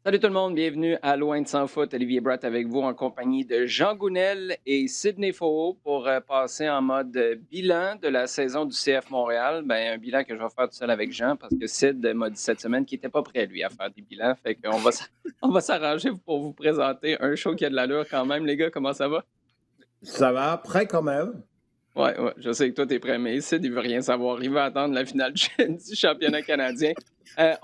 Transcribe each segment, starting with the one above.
Salut tout le monde, bienvenue à Loin de Sans Foot. Olivier Bratt avec vous en compagnie de Jean Gounel et Sidney Faux pour passer en mode bilan de la saison du CF Montréal. Ben, un bilan que je vais faire tout seul avec Jean parce que Sid m'a dit cette semaine qu'il n'était pas prêt, lui, à faire des bilans. Fait qu'on va, on va s'arranger pour vous présenter un show qui a de l'allure quand même. Les gars, comment ça va? Ça va, prêt quand même. Ouais, je sais que toi, t'es prêt, mais Sid, il veut rien savoir. Il veut attendre la finale du championnat canadien.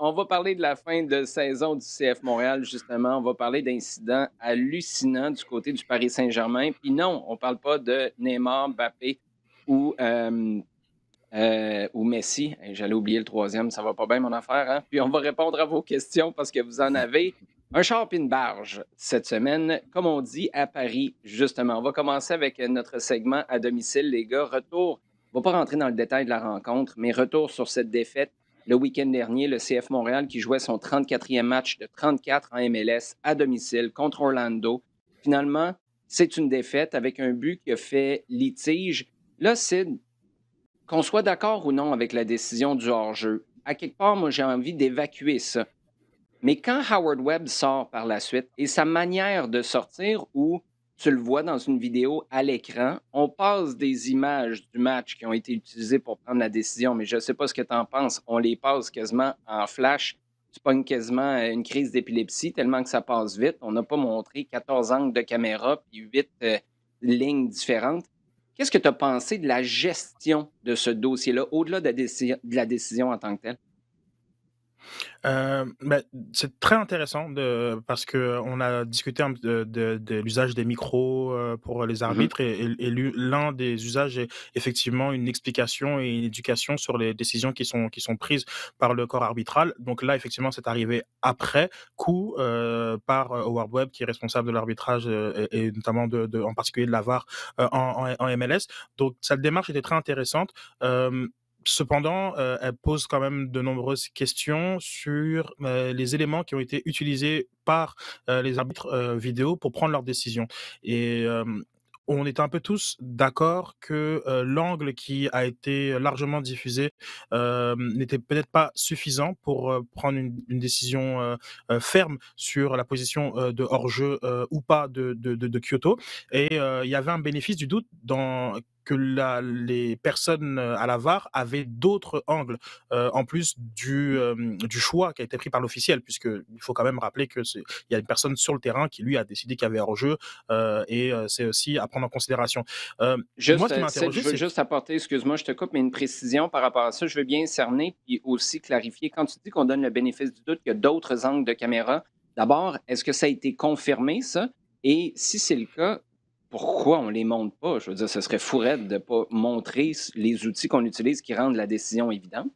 On va parler de la fin de saison du CF Montréal, justement. On va parler d'incidents hallucinants du côté du Paris Saint-Germain. Puis non, on parle pas de Neymar, Mbappé ou Messi. J'allais oublier le troisième, ça va pas bien mon affaire. Hein? Puis on va répondre à vos questions parce que vous en avez un char puis une barge cette semaine, comme on dit à Paris, justement. On va commencer avec notre segment à domicile, les gars. Retour, on va pas rentrer dans le détail de la rencontre, mais retour sur cette défaite le week-end dernier, le CF Montréal qui jouait son 34e match de 34 en MLS à domicile contre Orlando. Finalement, c'est une défaite avec un but qui a fait litige. Là, Sid, qu'on soit d'accord ou non avec la décision du hors-jeu, à quelque part, moi, j'ai envie d'évacuer ça. Mais quand Howard Webb sort par la suite et sa manière de sortir, où tu le vois dans une vidéo à l'écran, on passe des images du match qui ont été utilisées pour prendre la décision, mais je ne sais pas ce que tu en penses. On les passe quasiment en flash. Tu pognes quasiment une crise d'épilepsie tellement que ça passe vite. On n'a pas montré 14 angles de caméra puis 8 lignes différentes. Qu'est-ce que tu as pensé de la gestion de ce dossier-là, au-delà de la décision en tant que telle? Bah, c'est très intéressant parce qu'on a discuté un peu de l'usage des micros, pour les Mhm. arbitres et l'un des usages est effectivement une explication et une éducation sur les décisions qui sont prises par le corps arbitral. Donc là, effectivement, c'est arrivé après coup, par, Howard Webb qui est responsable de l'arbitrage, et notamment en particulier de la VAR, en MLS. Donc cette démarche était très intéressante. Cependant, elle pose quand même de nombreuses questions sur, les éléments qui ont été utilisés par, les arbitres, vidéo pour prendre leurs décisions et on était un peu tous d'accord que, l'angle qui a été largement diffusé, n'était peut-être pas suffisant pour, prendre une décision, ferme sur la position, de hors-jeu, ou pas de Kyoto et il y avait un bénéfice du doute dans que les personnes à la VAR avaient d'autres angles, en plus du choix qui a été pris par l'officiel, puisqu'il faut quand même rappeler il y a une personne sur le terrain qui lui a décidé qu'il y avait hors-jeu, et c'est aussi à prendre en considération. Moi, Juste, ce qui m'a Sid, interrogé, je veux c'est juste apporter, excuse-moi, je te coupe, mais une précision par rapport à ça. Je veux bien cerner puis aussi clarifier. Quand tu dis qu'on donne le bénéfice du doute, qu'il y a d'autres angles de caméra, d'abord, est-ce que ça a été confirmé, ça? Et si c'est le cas, pourquoi on ne les montre pas? Je veux dire, ce serait fou raide de ne pas montrer les outils qu'on utilise qui rendent la décision évidente.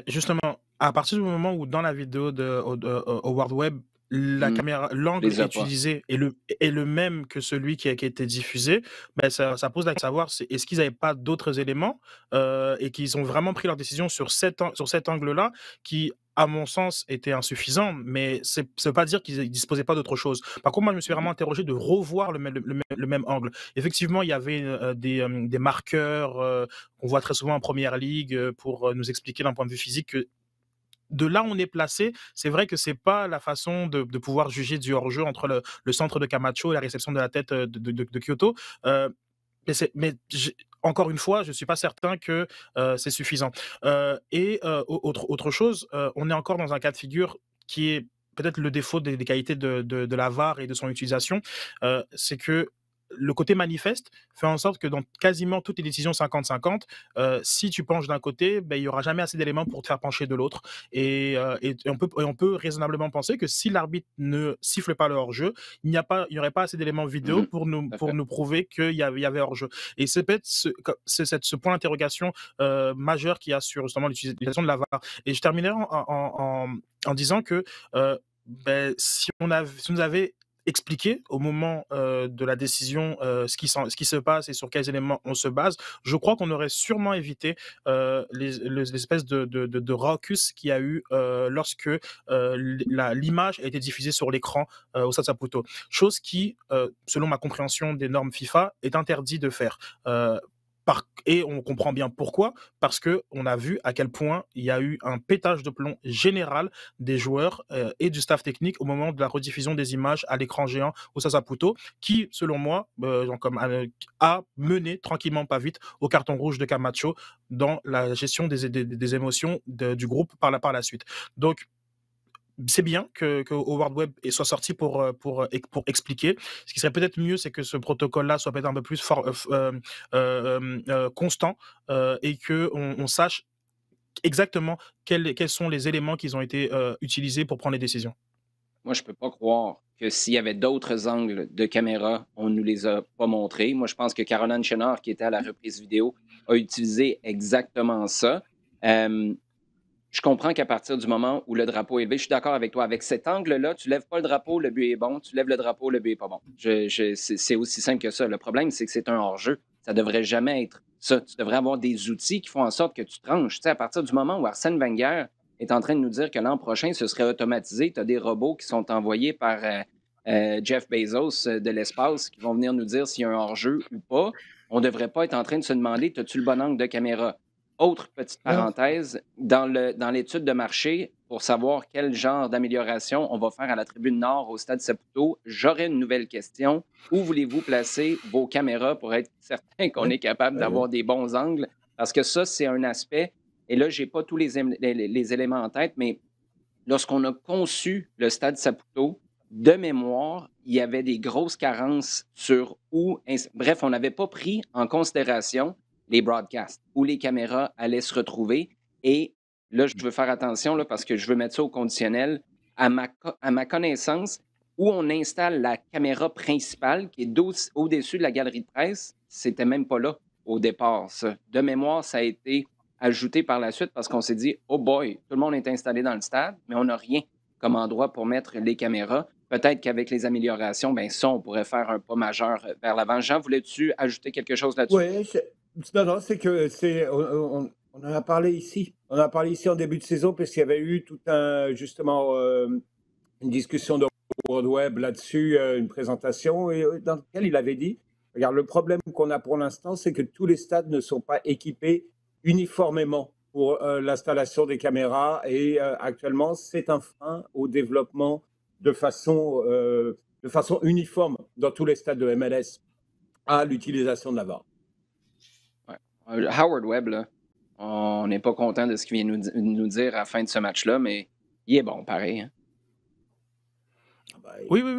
justement, à partir du moment où dans la vidéo de Howard Webb, la Hmm, caméra, je l'angle les ai pas. utilisé est le même que celui qui a été diffusé, ça pose la question de savoir est-ce qu'ils n'avaient pas d'autres éléments, et qu'ils ont vraiment pris leur décision sur cet angle-là qui, à mon sens, était insuffisant, mais ça veut pas dire qu'ils ne disposaient pas d'autre chose. Par contre, moi, je me suis vraiment interrogé de revoir le même angle. Effectivement, il y avait des marqueurs, qu'on voit très souvent en première ligue, pour nous expliquer d'un point de vue physique que de là où on est placé, c'est vrai que c'est pas la façon de pouvoir juger du hors-jeu entre le centre de Camacho et la réception de la tête, de Kyoto. Encore une fois, je suis pas certain que c'est suffisant. Autre chose, on est encore dans un cas de figure qui est peut-être le défaut des qualités de la VAR et de son utilisation, c'est que le côté manifeste fait en sorte que dans quasiment toutes les décisions 50-50, si tu penches d'un côté, il y aura jamais assez d'éléments pour te faire pencher de l'autre. Et on peut raisonnablement penser que si l'arbitre ne siffle pas le hors-jeu, il y aurait pas assez d'éléments vidéo Mhm, pour nous tout à pour fait. nous prouver qu'il y avait hors-jeu. Et c'est peut-être ce point d'interrogation majeur qu'il y a sur justement l'utilisation de la VAR. Et je terminerai en disant que si on nous avait expliquer au moment de la décision, ce qui se passe et sur quels éléments on se base, je crois qu'on aurait sûrement évité l'espèce de raucus qu'il y a eu lorsque l'image a été diffusée sur l'écran au Stade Saputo. Chose qui, selon ma compréhension des normes FIFA, est interdit de faire. Et on comprend bien pourquoi, parce qu'on a vu à quel point il y a eu un pétage de plomb général des joueurs et du staff technique au moment de la rediffusion des images à l'écran géant au Sasaputo, qui, selon moi, a mené tranquillement pas vite au carton rouge de Camacho dans la gestion des émotions du groupe par la suite. Donc, c'est bien que Howard Webb soit sorti pour expliquer. Ce qui serait peut-être mieux, c'est que ce protocole-là soit peut-être un peu plus constant et qu'on sache exactement quels sont les éléments qui ont été utilisés pour prendre les décisions. Moi, je peux pas croire que s'il y avait d'autres angles de caméra, on nous les a pas montrés. Moi, je pense que Caroline Chenard, qui était à la reprise vidéo, a utilisé exactement ça. Je comprends qu'à partir du moment où le drapeau est élevé, je suis d'accord avec toi. Avec cet angle-là, tu lèves pas le drapeau, le but est bon. Tu lèves le drapeau, le but est pas bon. C'est aussi simple que ça. Le problème, c'est que c'est un hors-jeu. Ça devrait jamais être ça. Tu devrais avoir des outils qui font en sorte que tu tranches. Tu sais, à partir du moment où Arsène Wenger est en train de nous dire que l'an prochain, ce serait automatisé, tu as des robots qui sont envoyés par Jeff Bezos de l'espace qui vont venir nous dire s'il y a un hors-jeu ou pas. On ne devrait pas être en train de se demander, as-tu le bon angle de caméra? Autre petite parenthèse, dans l'étude de marché, pour savoir quel genre d'amélioration on va faire à la tribune nord au Stade Saputo, j'aurais une nouvelle question. Où voulez-vous placer vos caméras pour être certain qu'on est capable d'avoir des bons angles? Parce que ça, c'est un aspect, et là, je n'ai pas tous les éléments en tête, mais lorsqu'on a conçu le Stade Saputo, de mémoire, il y avait des grosses carences sur où... Bref, on n'avait pas pris en considération les broadcasts, où les caméras allaient se retrouver. Et là, je veux faire attention là, parce que je veux mettre ça au conditionnel. À ma connaissance, où on installe la caméra principale, qui est au-dessus de la galerie de presse, c'était même pas là au départ. Ça. De mémoire, ça a été ajouté par la suite parce qu'on s'est dit, oh boy, tout le monde est installé dans le stade, mais on n'a rien comme endroit pour mettre les caméras. Peut-être qu'avec les améliorations, bien ça, on pourrait faire un pas majeur vers l'avant. Jean, voulais-tu ajouter quelque chose là-dessus? Oui, non, c'est que on en a parlé ici. On en a parlé ici en début de saison parce qu'il y avait eu tout justement, une discussion de World Web là-dessus, une présentation et dans laquelle il avait dit, regarde, le problème qu'on a pour l'instant, c'est que tous les stades ne sont pas équipés uniformément pour l'installation des caméras et actuellement, c'est un frein au développement de façon uniforme dans tous les stades de MLS à l'utilisation de la VAR. Ouais. Howard Webb, là, on n'est pas content de ce qu'il vient nous dire à la fin de ce match-là, mais il est bon, pareil. Hein? Oui. Moi,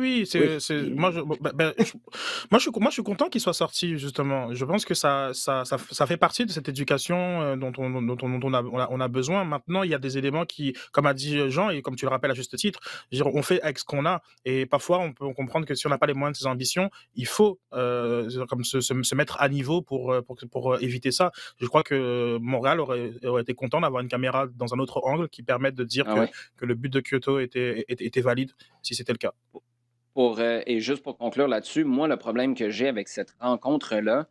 je suis content qu'il soit sorti, justement. Je pense que ça fait partie de cette éducation dont on a besoin. Maintenant, il y a des éléments qui, comme a dit Jean, et comme tu le rappelles à juste titre, on fait avec ce qu'on a. Et parfois, on peut comprendre que si on n'a pas les moyens de ses ambitions, il faut comme se mettre à niveau pour éviter ça. Je crois que Montréal aurait été content d'avoir une caméra dans un autre angle qui permette de dire que le but de Kyoto était valide, si c'était le cas. Et juste pour conclure là-dessus, moi, le problème que j'ai avec cette rencontre-là,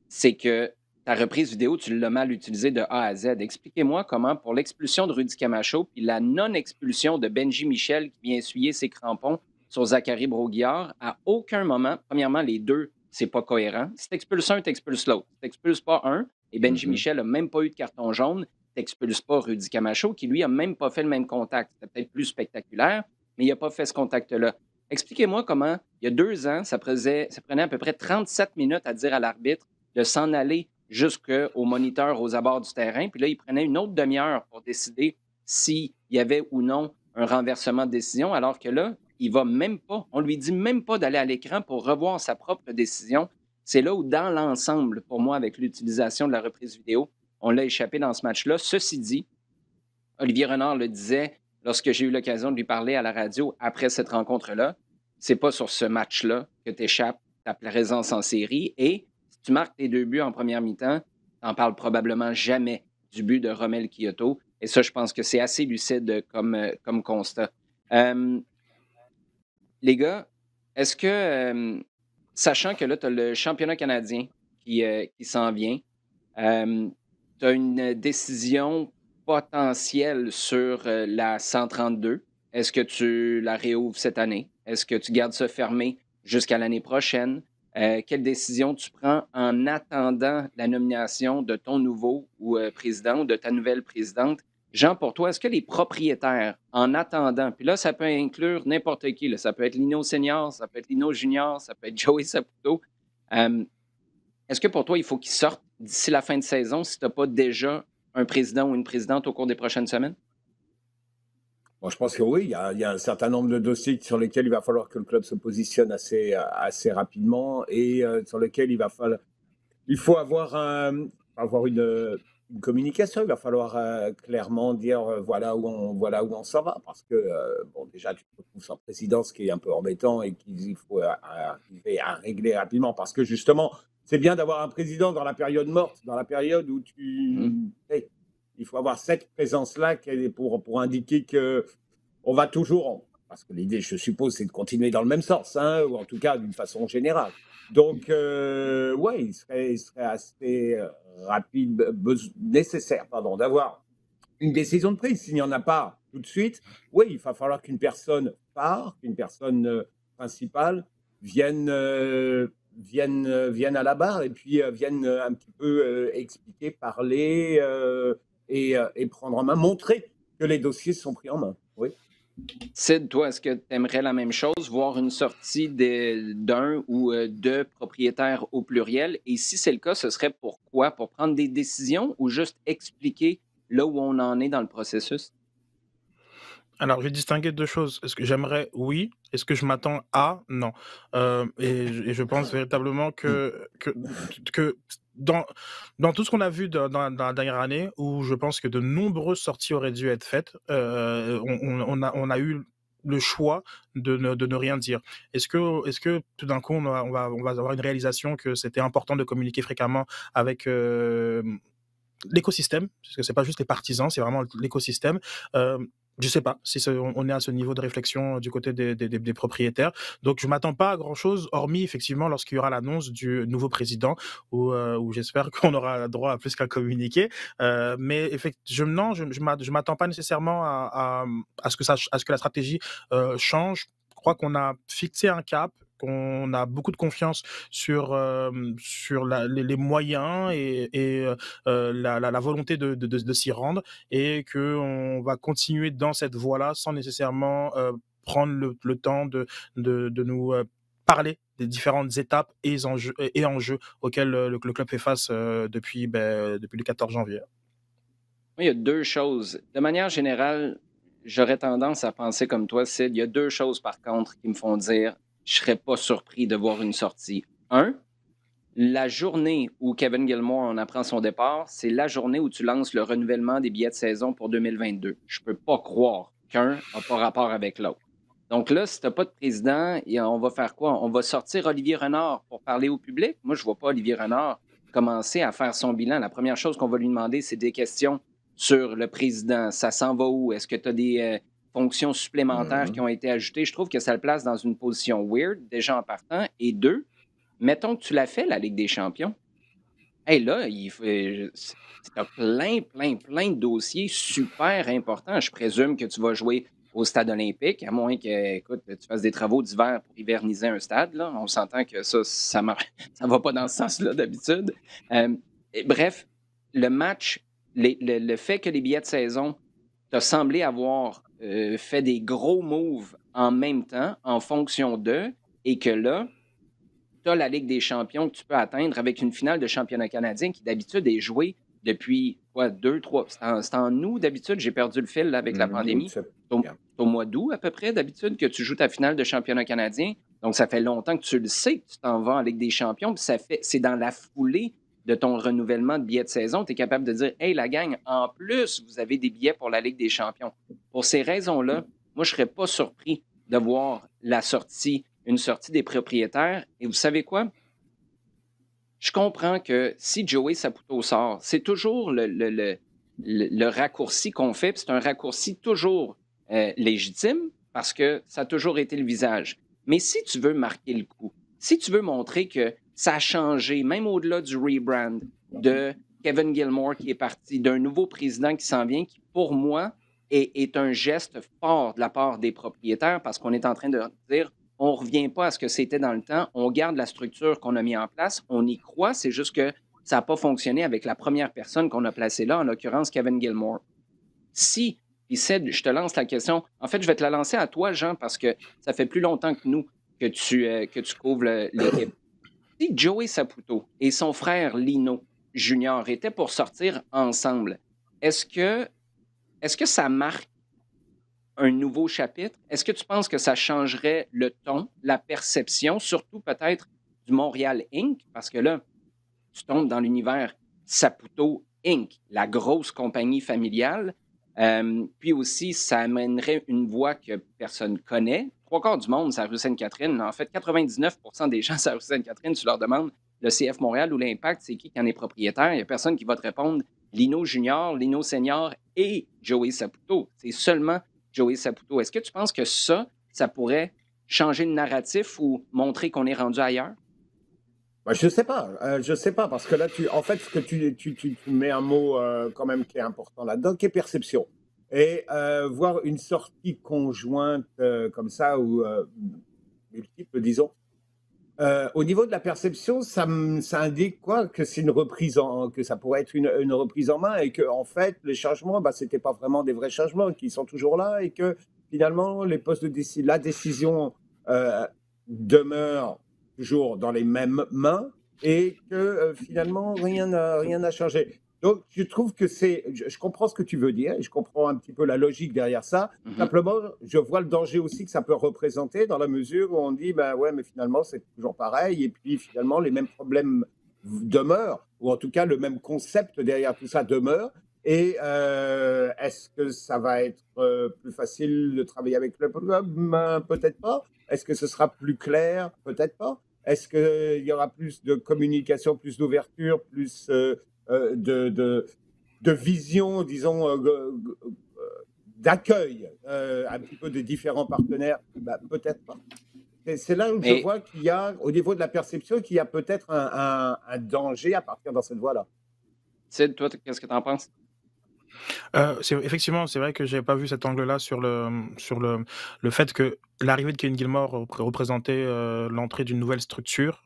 c'est que ta reprise vidéo, tu l'as mal utilisée de A à Z. Expliquez-moi comment, pour l'expulsion de Rudy Camacho puis la non-expulsion de Benji Michel qui vient essuyer ses crampons sur Zachary Broguillard, à aucun moment, premièrement, les deux, c'est pas cohérent. Si t'expulses un, t'expulses l'autre. Si t'expulses pas un, et Benji Michel n'a même pas eu de carton jaune, t'expulses pas Rudy Camacho, qui lui a même pas fait le même contact. C'était peut-être plus spectaculaire, mais il n'a pas fait ce contact-là. Expliquez-moi comment, il y a 2 ans, ça prenait à peu près 37 minutes à dire à l'arbitre de s'en aller jusqu'au moniteur aux abords du terrain. Puis là, il prenait une autre demi-heure pour décider s'il y avait ou non un renversement de décision, alors que là, il va même pas, on lui dit même pas d'aller à l'écran pour revoir sa propre décision. C'est là où, dans l'ensemble, pour moi, avec l'utilisation de la reprise vidéo, on l'a échappé dans ce match-là. Ceci dit, Olivier Renard le disait lorsque j'ai eu l'occasion de lui parler à la radio après cette rencontre-là, c'est pas sur ce match-là que tu échappes ta présence en série. Et si tu marques tes 2 buts en première mi-temps, tu n'en parles probablement jamais du but de Romel Kyoto. Et ça, je pense que c'est assez lucide comme constat. Les gars, est-ce que, sachant que là, tu as le championnat canadien qui s'en vient, tu as une décision potentielle sur la 132. Est-ce que tu la réouvres cette année? Est-ce que tu gardes ça fermé jusqu'à l'année prochaine? quelle décision tu prends en attendant la nomination de ton nouveau ou président ou de ta nouvelle présidente? Jean, pour toi, est-ce que les propriétaires, en attendant, puis là, ça peut inclure n'importe qui, là, ça peut être Lino Senior, ça peut être Lino Junior, ça peut être Joey Saputo, euh, est-ce que pour toi, il faut qu'ils sortent d'ici la fin de saison si tu n'as pas déjà un président ou une présidente au cours des prochaines semaines? Bon, je pense que oui, il y a un certain nombre de dossiers sur lesquels il va falloir que le club se positionne assez rapidement et sur lesquels il faut avoir une communication. Il va falloir clairement dire voilà où on s'en va. Parce que, bon, déjà, tu te retrouves sans président, ce qui est un peu embêtant et qu'il faut arriver à régler rapidement. Parce que justement, c'est bien d'avoir un président dans la période morte, dans la période où hey, il faut avoir cette présence-là pour indiquer que on va toujours. Parce que l'idée, je suppose, c'est de continuer dans le même sens, hein, ou en tout cas d'une façon générale. Donc, ouais, il serait assez nécessaire d'avoir une décision de prise. S'il n'y en a pas tout de suite, oui, il va falloir qu'une personne qu'une personne principale vienne à la barre et puis vienne un petit peu expliquer, parler et prendre en main, montrer que les dossiers sont pris en main. Oui. Sid, toi, est-ce que tu aimerais la même chose, voir une sortie d'un ou de propriétaires au pluriel? Et si c'est le cas, ce serait pourquoi? Pour prendre des décisions ou juste expliquer là où on en est dans le processus? Alors, je vais distinguer deux choses. Est-ce que j'aimerais? Oui. Est-ce que je m'attends à? Non. Et je pense véritablement que dans tout ce qu'on a vu dans la dernière année, où je pense que de nombreuses sorties auraient dû être faites, on a eu le choix de ne rien dire. Est-ce que tout d'un coup, on va avoir une réalisation que c'était important de communiquer fréquemment avec l'écosystème, parce que c'est pas juste les partisans, c'est vraiment l'écosystème. Je sais pas si on est à ce niveau de réflexion du côté des propriétaires. Donc je m'attends pas à grand chose, hormis effectivement lorsqu'il y aura l'annonce du nouveau président, où j'espère qu'on aura droit à plus qu'un communiqué. Mais effectivement, je m'attends pas nécessairement à ce que la stratégie change. Je crois qu'on a fixé un cap, qu'on a beaucoup de confiance sur les moyens et la volonté de s'y rendre, et qu'on va continuer dans cette voie-là sans nécessairement prendre le temps de nous parler des différentes étapes et enjeux auxquels le club fait face depuis le 14 janvier. Moi, il y a deux choses. De manière générale, j'aurais tendance à penser comme toi, Sid. Il y a deux choses, par contre, qui me font dire je ne serais pas surpris de voir une sortie. Un, la journée où Kevin Gilmore en apprend son départ, c'est la journée où tu lances le renouvellement des billets de saison pour 2022. Je ne peux pas croire qu'un n'a pas rapport avec l'autre. Donc là, si tu n'as pas de président, on va faire quoi? On va sortir Olivier Renard pour parler au public? Moi, je ne vois pas Olivier Renard commencer à faire son bilan. La première chose qu'on va lui demander, c'est des questions sur le président. Ça s'en va où? Est-ce que tu as des fonctions supplémentaires qui ont été ajoutées? Je trouve que ça le place dans une position weird, déjà en partant. Et deux, mettons que tu l'as fait, la Ligue des champions. Hey, là, tu as plein de dossiers super importants. Je présume que tu vas jouer au stade olympique, à moins que, écoute, tu fasses des travaux d'hiver pour hiverniser un stade. Là. On s'entend que ça va pas dans ce sens-là d'habitude. Bref, le match, le fait que les billets de saison t'as semblé avoir fait des gros moves en même temps, en fonction d'eux, et que là, tu as la Ligue des champions que tu peux atteindre avec une finale de championnat canadien qui d'habitude est jouée depuis quoi, 2, 3. C'est en août d'habitude, j'ai perdu le fil là, avec la pandémie. C'est au mois d'août à peu près d'habitude que tu joues ta finale de championnat canadien. Donc ça fait longtemps que tu le sais que tu t'en vas en Ligue des champions. Puis c'est dans la foulée de ton renouvellement de billets de saison, tu es capable de dire hey, la gang, en plus, vous avez des billets pour la Ligue des champions. Pour ces raisons-là, moi, je ne serais pas surpris de voir une sortie des propriétaires. Et vous savez quoi? Je comprends que si Joey Saputo sort, c'est toujours le raccourci qu'on fait, puis c'est un raccourci toujours légitime parce que ça a toujours été le visage. Mais si tu veux marquer le coup, si tu veux montrer que ça a changé, même au-delà du rebrand, de Kevin Gilmore qui est parti, d'un nouveau président qui s'en vient, qui pour moi est un geste fort de la part des propriétaires parce qu'on est en train de dire on ne revient pas à ce que c'était dans le temps, on garde la structure qu'on a mis en place, on y croit, c'est juste que ça n'a pas fonctionné avec la première personne qu'on a placée là, en l'occurrence Kevin Gilmore. Si, puis Sid, je te lance la question. En fait, je vais te la lancer à toi, Jean, parce que ça fait plus longtemps que nous que tu couvres l'équipe. Si Joey Saputo et son frère Lino Junior étaient pour sortir ensemble, est-ce que, est-ce que ça marque un nouveau chapitre? Est-ce que tu penses que ça changerait le ton, la perception, surtout peut-être du Montréal Inc? Parce que là, tu tombes dans l'univers Saputo Inc., la grosse compagnie familiale. Puis aussi, ça amènerait une voix que personne connaît. Trois quarts du monde, c'est la rue Sainte-Catherine. En fait, 99 des gens, c'est la rue Sainte-Catherine. Tu leur demandes le CF Montréal ou l'Impact, c'est qui en est propriétaire. Il n'y a personne qui va te répondre Lino Junior, Lino Senior et Joey Saputo. C'est seulement Joey Saputo. Est-ce que tu penses que ça pourrait changer le narratif ou montrer qu'on est rendu ailleurs? Bah, je sais pas, parce que là, en fait, ce que tu mets un mot quand même qui est important là-dedans, qui est perception. Et voir une sortie conjointe comme ça, ou multiple, disons, au niveau de la perception, ça indique quoi? Que c'est une que ça pourrait être une reprise en main et que, en fait, les changements, bah, c'était pas vraiment des vrais changements, qui sont toujours là et que finalement, les postes la décision demeure toujours dans les mêmes mains et que finalement, rien n'a changé. Donc, je trouve que je comprends ce que tu veux dire et je comprends un petit peu la logique derrière ça. Mhm. Simplement, je vois le danger aussi que ça peut représenter dans la mesure où on dit, ben ouais, mais finalement, c'est toujours pareil. Et puis, finalement, les mêmes problèmes demeurent, ou en tout cas, le même concept derrière tout ça demeure. Et est-ce que ça va être plus facile de travailler avec le club? Ben, peut-être pas. Est-ce que ce sera plus clair? Peut-être pas. Est-ce qu'il y aura plus de communication, plus d'ouverture, plus de vision, disons, d'accueil un petit peu des différents partenaires? Bah, peut-être pas. C'est là où je Mais vois qu'il y a, au niveau de la perception, qu'il y a peut-être un danger à partir dans cette voie-là. Sid, toi, qu'est-ce que tu en penses? Effectivement, c'est vrai que j'avais pas vu cet angle-là sur le fait que l'arrivée de Kevin Gilmore représentait l'entrée d'une nouvelle structure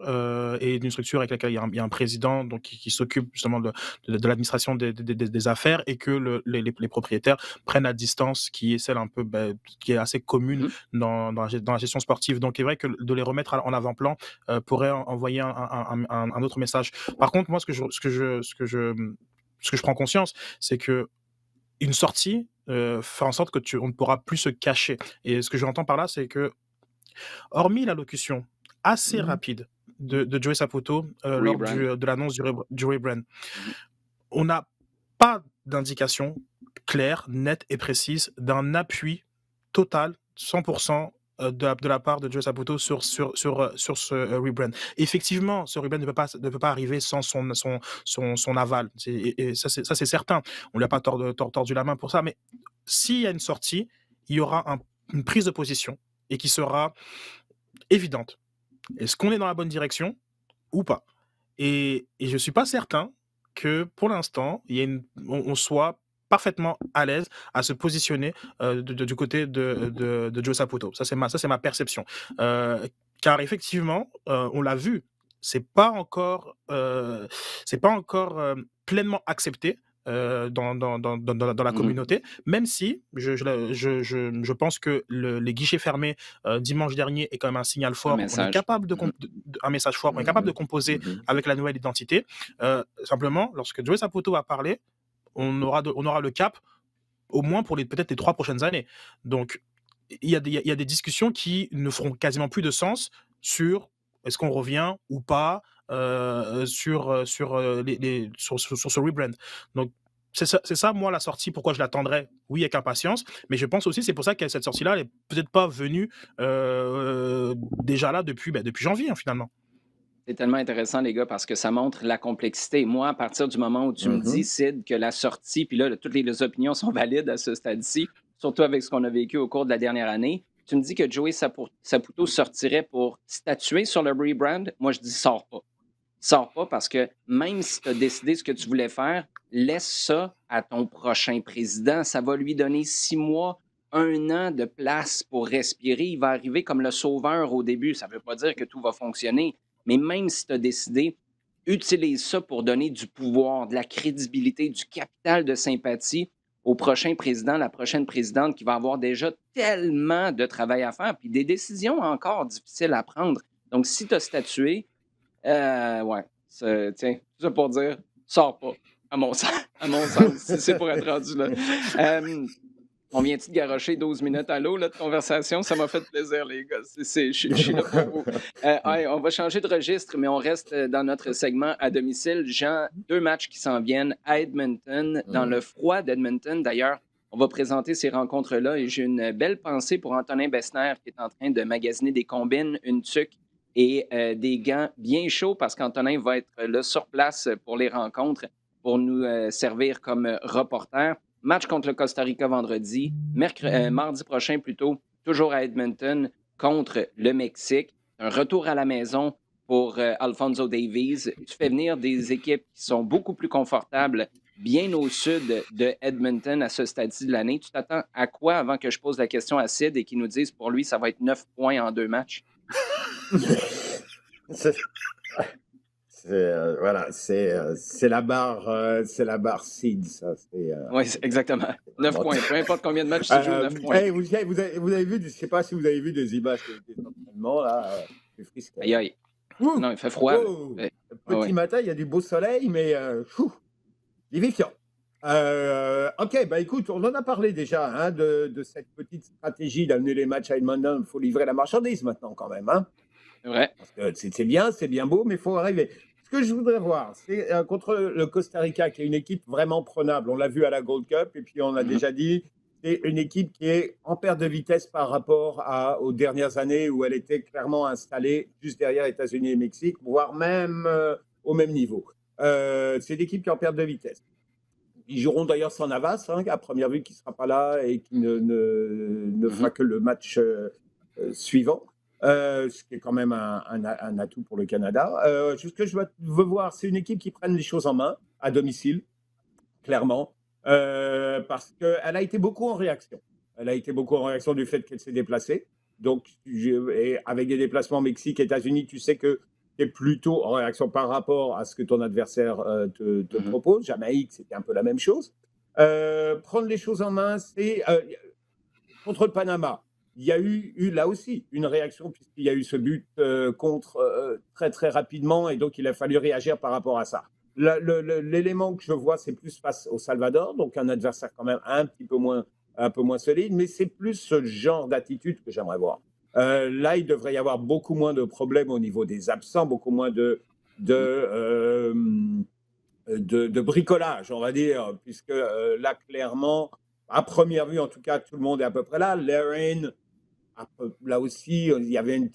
et d'une structure avec laquelle il y a un président donc qui s'occupe justement de l'administration des affaires et que les propriétaires prennent la distance qui est celle un peu qui est assez commune Mhm. dans la gestion sportive. Donc c'est vrai que de les remettre en avant-plan pourrait envoyer un autre message. Par contre, moi ce que je prends conscience, c'est que une sortie fait en sorte que on ne pourra plus se cacher. Et ce que j'entends par là, c'est que, hormis l'allocution assez Mhm. rapide de Joey Saputo lors Rebrand. de l'annonce du rebrand, Mhm. on n'a pas d'indication claire, nette et précise d'un appui total, 100%, de la part de Joe Saputo sur ce rebrand. Effectivement, ce rebrand ne peut pas arriver sans son aval. Et ça, c'est certain. On lui a pas tordu la main pour ça. Mais s'il y a une sortie, il y aura une prise de position et qui sera évidente. Est-ce qu'on est dans la bonne direction ou pas? Et je suis pas certain que pour l'instant, on soit parfaitement à l'aise à se positionner du côté de Joe Saputo. Ça, c'est ma perception. Car effectivement, on l'a vu, c'est pas encore, pleinement accepté dans la Mhm. communauté, même si je pense que les guichets fermés dimanche dernier est quand même un signal Un fort. On est message. capable Mhm. un message fort, on est capable de Mhm. composer Mhm. avec la nouvelle identité. Simplement, lorsque Joey Saputo va parler, on aura le cap au moins pour peut-être les 3 prochaines années. Donc, il y a des discussions qui ne feront quasiment plus de sens sur est-ce qu'on revient ou pas sur ce rebrand. Donc, c'est ça, moi, la sortie, pourquoi je l'attendrais, oui, avec impatience, mais je pense aussi, c'est pour ça que cette sortie-là, elle n'est peut-être pas venue déjà là depuis janvier, hein, finalement. C'est tellement intéressant, les gars, parce que ça montre la complexité. Moi, à partir du moment où tu me dis, Mhm. Sid, que la sortie, puis là, toutes les opinions sont valides à ce stade-ci, surtout avec ce qu'on a vécu au cours de la dernière année, tu me dis que Joey Saputo sortirait pour statuer sur le rebrand. Moi, je dis, sors pas. Sors pas parce que même si tu as décidé ce que tu voulais faire, laisse ça à ton prochain président. Ça va lui donner 6 mois un an de place pour respirer. Il va arriver comme le sauveur au début. Ça ne veut pas dire que tout va fonctionner, mais même si tu as décidé, utilise ça pour donner du pouvoir, de la crédibilité, du capital de sympathie au prochain président, la prochaine présidente qui va avoir déjà tellement de travail à faire, puis des décisions encore difficiles à prendre. Donc, si tu as statué, ouais, tiens, tout ça pour dire, sors pas, à mon sens, si c'est pour être rendu là. On vient-tu de garrocher 12 minutes à l'eau de conversation? Ça m'a fait plaisir, les gars. Je suis là pour vous. Hey, on va changer de registre, mais on reste dans notre segment à domicile. Jean, 2 matchs qui s'en viennent à Edmonton, dans le froid d'Edmonton. D'ailleurs, on va présenter ces rencontres-là et j'ai une belle pensée pour Antonin Bessner qui est en train de magasiner des combines, une tuque et des gants bien chauds parce qu'Antonin va être là sur place pour les rencontres pour nous servir comme reporter. Match contre le Costa Rica vendredi. Mardi prochain, plutôt, toujours à Edmonton, contre le Mexique. Un retour à la maison pour Alphonso Davies. Tu fais venir des équipes qui sont beaucoup plus confortables, bien au sud de Edmonton à ce stade-ci de l'année. Tu t'attends à quoi avant que je pose la question à Sid et qu'il nous dise pour lui, ça va être 9 points en 2 matchs? Voilà, c'est la barre seed, ça. Oui, exactement. 9 points. Peu importe combien de matchs tu joues, 9 points. Hey, vous avez vu, je ne sais pas si vous avez vu des images des entraînements, là. Aïe, aïe. Non, il fait froid. Petit matin, il y a du beau soleil, mais vivifiant. OK, bah écoute, on en a parlé déjà de cette petite stratégie d'amener les matchs à Edmonton. Il faut livrer la marchandise maintenant, quand même. C'est vrai. Parce que c'est bien beau, mais il faut arriver. Ce que je voudrais voir, c'est contre le Costa Rica, qui est une équipe vraiment prenable. On l'a vu à la Gold Cup, et puis on a déjà dit, c'est une équipe qui est en perte de vitesse par rapport aux dernières années où elle était clairement installée juste derrière États-Unis et Mexique, voire même au même niveau. C'est une équipe qui est en perte de vitesse. Ils joueront d'ailleurs sans Navas, à première vue, qui ne sera pas là et qui ne fera que le match suivant. Ce qui est quand même un atout pour le Canada. Ce que je veux voir, c'est une équipe qui prenne les choses en main, à domicile, clairement, parce qu'elle a été beaucoup en réaction. Elle a été beaucoup en réaction du fait qu'elle s'est déplacée. Donc, et avec des déplacements Mexique, États-Unis, tu sais que tu es plutôt en réaction par rapport à ce que ton adversaire te propose. Jamaïque, c'était un peu la même chose. Prendre les choses en main, c'est contre le Panama. Il y a eu là aussi une réaction puisqu'il y a eu ce but contre très très rapidement et donc il a fallu réagir par rapport à ça. L'élément que je vois, c'est plus face au Salvador, donc un adversaire quand même un peu moins solide, mais c'est plus ce genre d'attitude que j'aimerais voir. Là, il devrait y avoir beaucoup moins de problèmes au niveau des absents, beaucoup moins de bricolage, on va dire, puisque là, clairement, à première vue, en tout cas, tout le monde est à peu près là. Larin, là aussi, il y avait un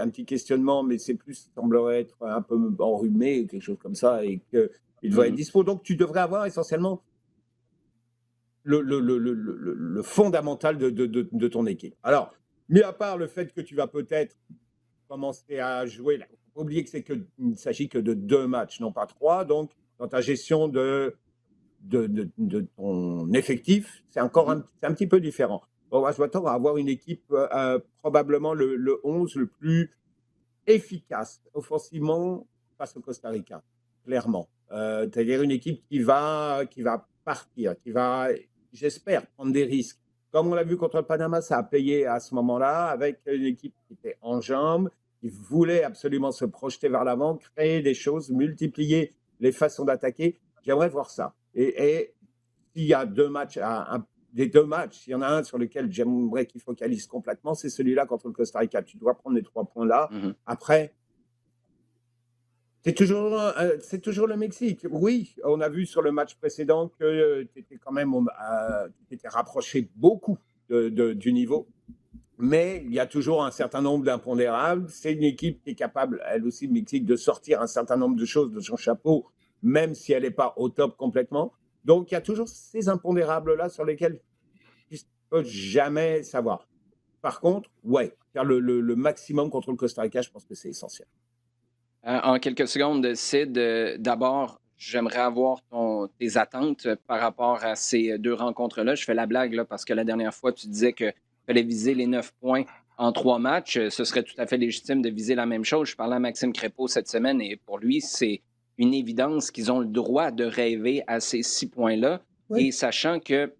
petit questionnement, mais c'est plus, semblerait être un peu enrhumé, quelque chose comme ça, et qu'il devrait être dispo. Donc, tu devrais avoir essentiellement le fondamental de ton équipe. Alors, mis à part le fait que tu vas peut-être commencer à jouer, il ne faut pas oublier qu'il ne s'agit que de 2 matchs, non pas 3. Donc, dans ta gestion de ton effectif, c'est encore un petit peu différent. Bon, moi, je m'attends à avoir une équipe probablement le 11 le plus efficace offensivement face au Costa Rica, clairement. C'est-à-dire une équipe qui va partir, qui va, j'espère, prendre des risques. Comme on l'a vu contre le Panama, ça a payé à ce moment-là, avec une équipe qui était en jambes, qui voulait absolument se projeter vers l'avant, créer des choses, multiplier les façons d'attaquer. J'aimerais voir ça. Et s'il y a 2 matchs, des 2 matchs, s'il y en a un sur lequel j'aimerais qu'il focalise complètement, c'est celui-là contre le Costa Rica. Tu dois prendre les 3 points là. Après, c'est toujours le Mexique. Oui, on a vu sur le match précédent que tu étais quand même rapproché beaucoup du niveau. Mais il y a toujours un certain nombre d'impondérables. C'est une équipe qui est capable, elle aussi, le Mexique, de sortir un certain nombre de choses de son chapeau, même si elle n'est pas au top complètement. Donc, il y a toujours ces impondérables-là sur lesquels tu ne peux jamais savoir. Par contre, ouais, faire le maximum contre le Costa Rica, je pense que c'est essentiel. En quelques secondes, Sid, d'abord, j'aimerais avoir tes attentes par rapport à ces deux rencontres-là? Je fais la blague là, parce que la dernière fois, tu disais qu'il fallait viser les 9 points en 3 matchs. Ce serait tout à fait légitime de viser la même chose. Je parlais à Maxime Crépeau cette semaine et pour lui, c'est une évidence qu'ils ont le droit de rêver à ces 6 points-là. Oui. Et sachant que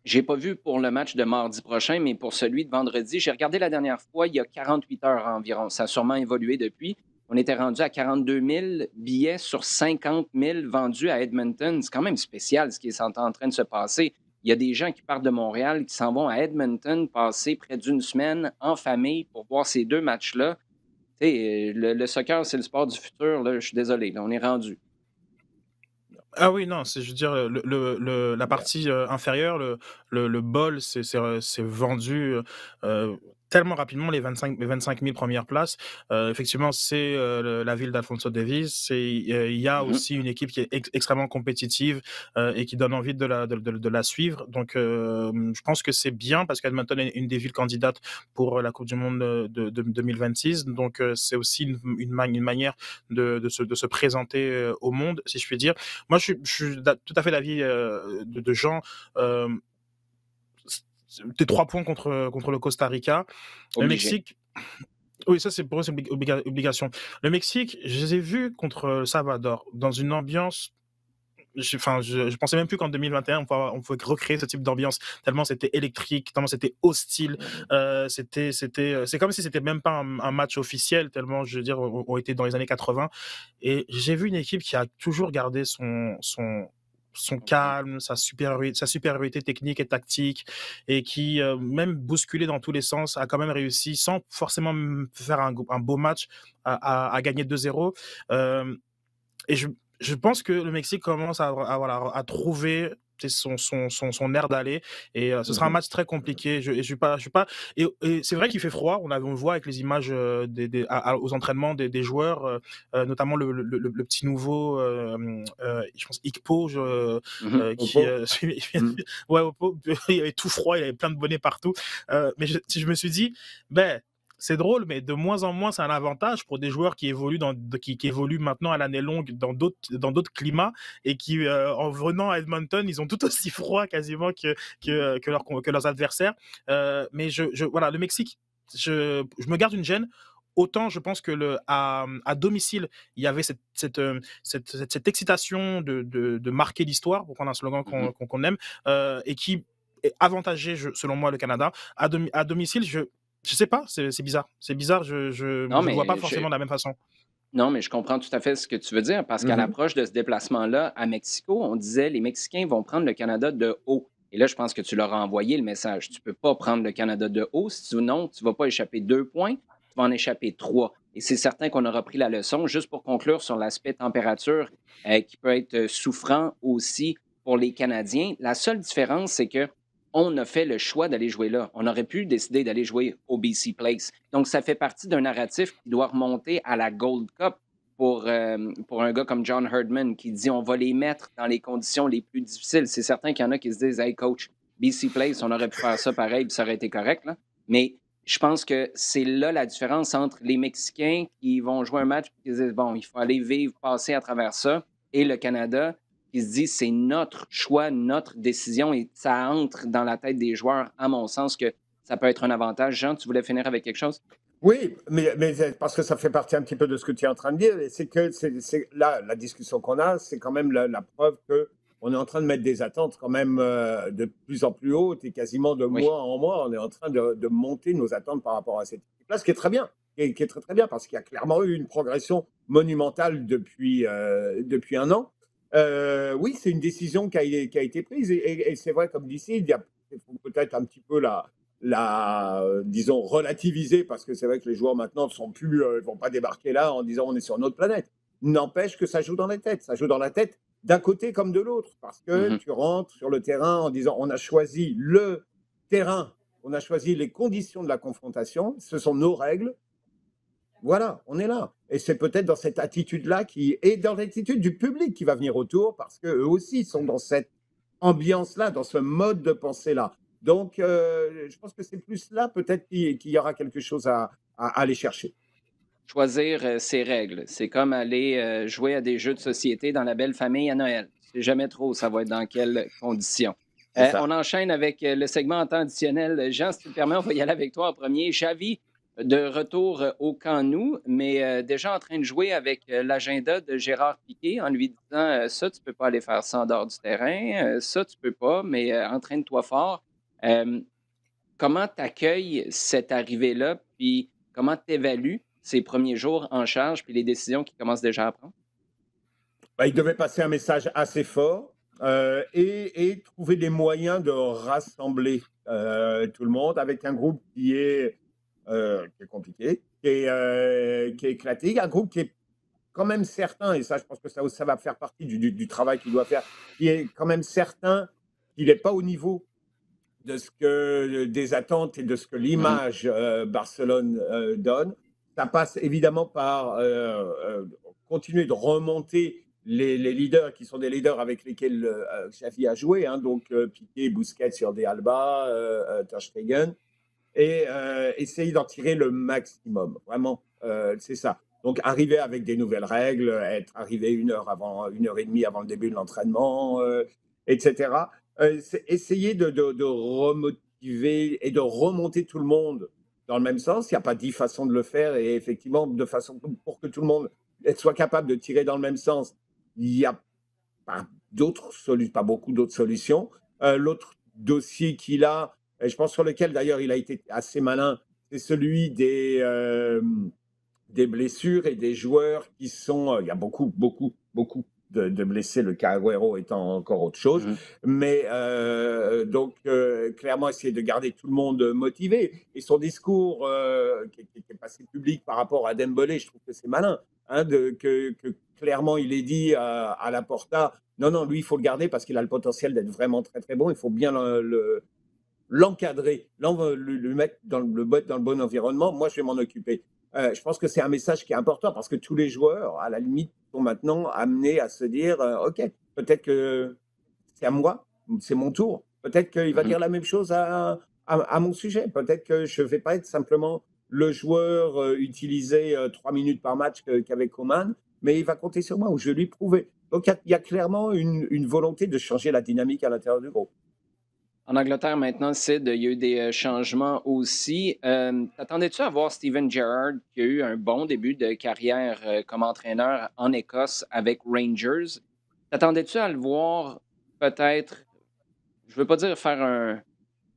j'ai pas vu pour le match de mardi prochain, mais pour celui de vendredi, j'ai regardé la dernière fois, il y a 48 heures environ. Ça a sûrement évolué depuis. On était rendu à 42 000 billets sur 50 000 vendus à Edmonton. C'est quand même spécial ce qui est en train de se passer. Il y a des gens qui partent de Montréal, qui s'en vont à Edmonton passer près d'une semaine en famille pour voir ces deux matchs-là. Tu sais, le soccer, c'est le sport du futur. Là. Je suis désolé, là, on est rendu. Ah oui, non, je veux dire, la partie inférieure, le bol, c'est vendu tellement rapidement, les 25 000 premières places. Effectivement, c'est la ville d'Alphonso Davies. Il y a Mhm. aussi une équipe qui est extrêmement compétitive et qui donne envie de la suivre. Donc, je pense que c'est bien parce qu'Edmonton est une des villes candidates pour la Coupe du Monde de 2026. Donc, c'est aussi une manière de se présenter au monde, si je puis dire. Moi, je suis tout à fait d'avis de Jean. Tes 3 points contre le Costa Rica. Le Obligé. Mexique, oui, ça c'est pour eux, c'est obligation. Le Mexique, je les ai vus contre le Salvador dans une ambiance. Je pensais même plus qu'en 2021 on pouvait recréer ce type d'ambiance tellement c'était électrique, tellement c'était hostile. C'est comme si c'était même pas un match officiel tellement, je veux dire, on était dans les années 80 et j'ai vu une équipe qui a toujours gardé son calme, sa supériorité technique et tactique, et qui, même bousculé dans tous les sens, a quand même réussi, sans forcément faire un beau match, à gagner 2-0. Et je pense que le Mexique commence voilà, à trouver son air d'aller, et ce sera un match très compliqué. Je suis pas, et c'est vrai qu'il fait froid. On le voit avec les images aux entraînements des joueurs, notamment le petit nouveau, je pense Ikpo, qui Oppo. ouais, Oppo, il avait tout froid, il avait plein de bonnets partout. Mais je me suis dit, ben c'est drôle, mais de moins en moins, c'est un avantage pour des joueurs qui évoluent qui évoluent maintenant à l'année longue dans d'autres climats, et qui, en venant à Edmonton, ils ont tout aussi froid quasiment que leurs adversaires. Mais voilà, le Mexique, je me garde une gêne. Autant je pense que à domicile, il y avait cette excitation de marquer l'histoire, pour prendre un slogan qu'on aime, et qui est avantagé, selon moi, le Canada. À domicile, je sais pas, c'est bizarre. C'est bizarre, je Non, le vois pas mais forcément de la même façon. Non, mais je comprends tout à fait ce que tu veux dire parce qu'à l'approche de ce déplacement-là à Mexico, on disait les Mexicains vont prendre le Canada de haut. Et là, je pense que tu leur as envoyé le message. Tu ne peux pas prendre le Canada de haut. Sinon, tu ne vas pas échapper 2 points, tu vas en échapper 3. Et c'est certain qu'on aura pris la leçon. Juste pour conclure sur l'aspect température qui peut être souffrant aussi pour les Canadiens, la seule différence, c'est que on a fait le choix d'aller jouer là. On aurait pu décider d'aller jouer au BC Place. Donc, ça fait partie d'un narratif qui doit remonter à la Gold Cup pour un gars comme John Herdman qui dit on va les mettre dans les conditions les plus difficiles. C'est certain qu'il y en a qui se disent hey coach, BC Place, on aurait pu faire ça pareil puis ça aurait été correct. Là. Mais je pense que c'est là la différence entre les Mexicains qui vont jouer un match et qui se disent bon, il faut aller vivre, passer à travers ça, et le Canada qui se dit c'est notre choix, notre décision, et ça entre dans la tête des joueurs, à mon sens, que ça peut être un avantage. Jean, tu voulais finir avec quelque chose? Oui, mais parce que ça fait partie un petit peu de ce que tu es en train de dire, et c'est que là, la discussion qu'on a, c'est quand même la preuve que on est en train de mettre des attentes quand même de plus en plus hautes, et quasiment de Oui. mois en mois, on est en train de monter nos attentes par rapport à cette équipe-là, ce qui est très bien, qui est très très bien, parce qu'il y a clairement eu une progression monumentale depuis un an. Oui, c'est une décision qui a été prise, et c'est vrai, comme d'ici, il faut peut-être un petit peu disons, relativiser, parce que c'est vrai que les joueurs maintenant ne vont pas débarquer là en disant on est sur notre planète. N'empêche que ça joue dans la tête. Ça joue dans la tête d'un côté comme de l'autre, parce que tu rentres sur le terrain en disant on a choisi le terrain, on a choisi les conditions de la confrontation, ce sont nos règles. Voilà, on est là. Et c'est peut-être dans cette attitude-là et dans l'attitude du public qui va venir autour, parce qu'eux aussi sont dans cette ambiance-là, dans ce mode de pensée-là. Donc, je pense que c'est plus là peut-être qu'il y aura quelque chose à aller chercher. Choisir ses règles. C'est comme aller jouer à des jeux de société dans la belle famille à Noël. sais jamais trop ça va être dans quelles conditions. C'est ça. On enchaîne avec le segment en temps additionnel. Jean, si tu le permets, on va y aller avec toi en premier. Xavi, de retour au camp Nou, mais déjà en train de jouer avec l'agenda de Gérard Piqué en lui disant ça, tu peux pas aller faire ça en dehors du terrain, ça, tu peux pas, mais entraîne-toi fort. Euh, Comment tu accueilles cette arrivée-là, puis comment tu évalues ces premiers jours en charge, puis les décisions qu'il commence déjà à prendre? Bah, il devait passer un message assez fort et trouver des moyens de rassembler tout le monde avec un groupe qui est compliqué, qui est éclaté, un groupe qui est quand même certain, et ça, je pense que ça va faire partie du travail qu'il doit faire, qui est quand même certain qu'il n'est pas au niveau de ce que des attentes et de ce que l'image Barcelone donne. Ça passe évidemment par continuer de remonter les leaders qui sont des leaders avec lesquels Xavi a joué, hein, donc Piqué, Busquets, Jordi Alba, Ter Stegen, et essayer d'en tirer le maximum. Vraiment, c'est ça. Donc arriver avec des nouvelles règles, être arrivé 1 heure et demie avant le début de l'entraînement, etc. C'est essayer de remotiver et de remonter tout le monde dans le même sens. Il n'y a pas 10 façons de le faire, et effectivement, de façon pour que tout le monde soit capable de tirer dans le même sens, il n'y a pas beaucoup d'autres solutions. L'autre dossier qu'il a, et je pense sur lequel d'ailleurs il a été assez malin, c'est celui des blessures et des joueurs qui sont. Il y a beaucoup, beaucoup, beaucoup de blessés, le cas Agüero étant encore autre chose. Mais donc, clairement, essayer de garder tout le monde motivé. Et son discours qui est passé public par rapport à Dembélé, je trouve que c'est malin. Hein, que clairement, il est dit à Laporta, non, non, lui, il faut le garder parce qu'il a le potentiel d'être vraiment très, très bon. Il faut bien l'encadrer, le mettre dans le bon environnement. Moi, je vais m'en occuper. Je pense que c'est un message qui est important parce que tous les joueurs, à la limite, sont maintenant amenés à se dire OK, peut-être que c'est à moi, c'est mon tour. Peut-être qu'il va dire la même chose à mon sujet. Peut-être que je ne vais pas être simplement le joueur utilisé 3 minutes par match qu'avait Coman, mais il va compter sur moi ou je vais lui prouver. Donc il y a clairement une volonté de changer la dynamique à l'intérieur du groupe. En Angleterre, maintenant, Sid, il y a eu des changements aussi. T'attendais-tu à voir Steven Gerrard, qui a eu un bon début de carrière comme entraîneur en Écosse avec Rangers? T'attendais-tu à le voir peut-être, je veux pas dire faire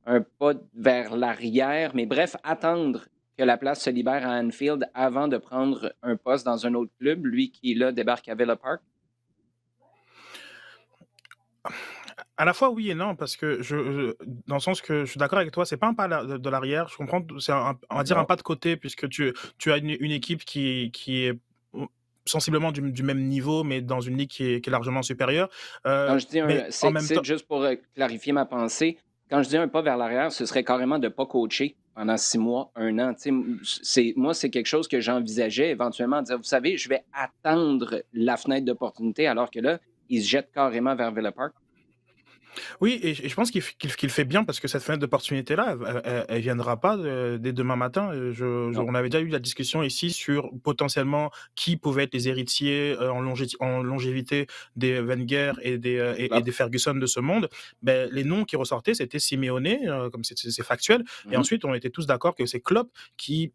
un pas vers l'arrière, mais bref, attendre que la place se libère à Anfield avant de prendre un poste dans un autre club, lui qui, là, débarque à Villa Park? À la fois oui et non, parce que dans le sens que je suis d'accord avec toi, c'est pas un pas de l'arrière, je comprends, c'est on va dire un pas de côté, puisque tu as une équipe qui est sensiblement du même niveau, mais dans une ligue qui est largement supérieure. Quand je dis Mais en même temps, c'est juste pour clarifier ma pensée, quand je dis un pas vers l'arrière, ce serait carrément de ne pas coacher pendant 6 mois, 1 an. Tu sais, moi, c'est quelque chose que j'envisageais éventuellement, de dire, vous savez, je vais attendre la fenêtre d'opportunité, alors que là, il se jette carrément vers Villa Park. oui, et je pense qu'il fait bien parce que cette fenêtre d'opportunité-là, elle viendra pas dès demain matin. Non. On avait déjà eu la discussion ici sur potentiellement qui pouvaient être les héritiers en longévité des Wenger et des Ferguson de ce monde. Ben, les noms qui ressortaient, c'était Simeone, comme c'est factuel. Et ensuite, on était tous d'accord que c'est Klopp qui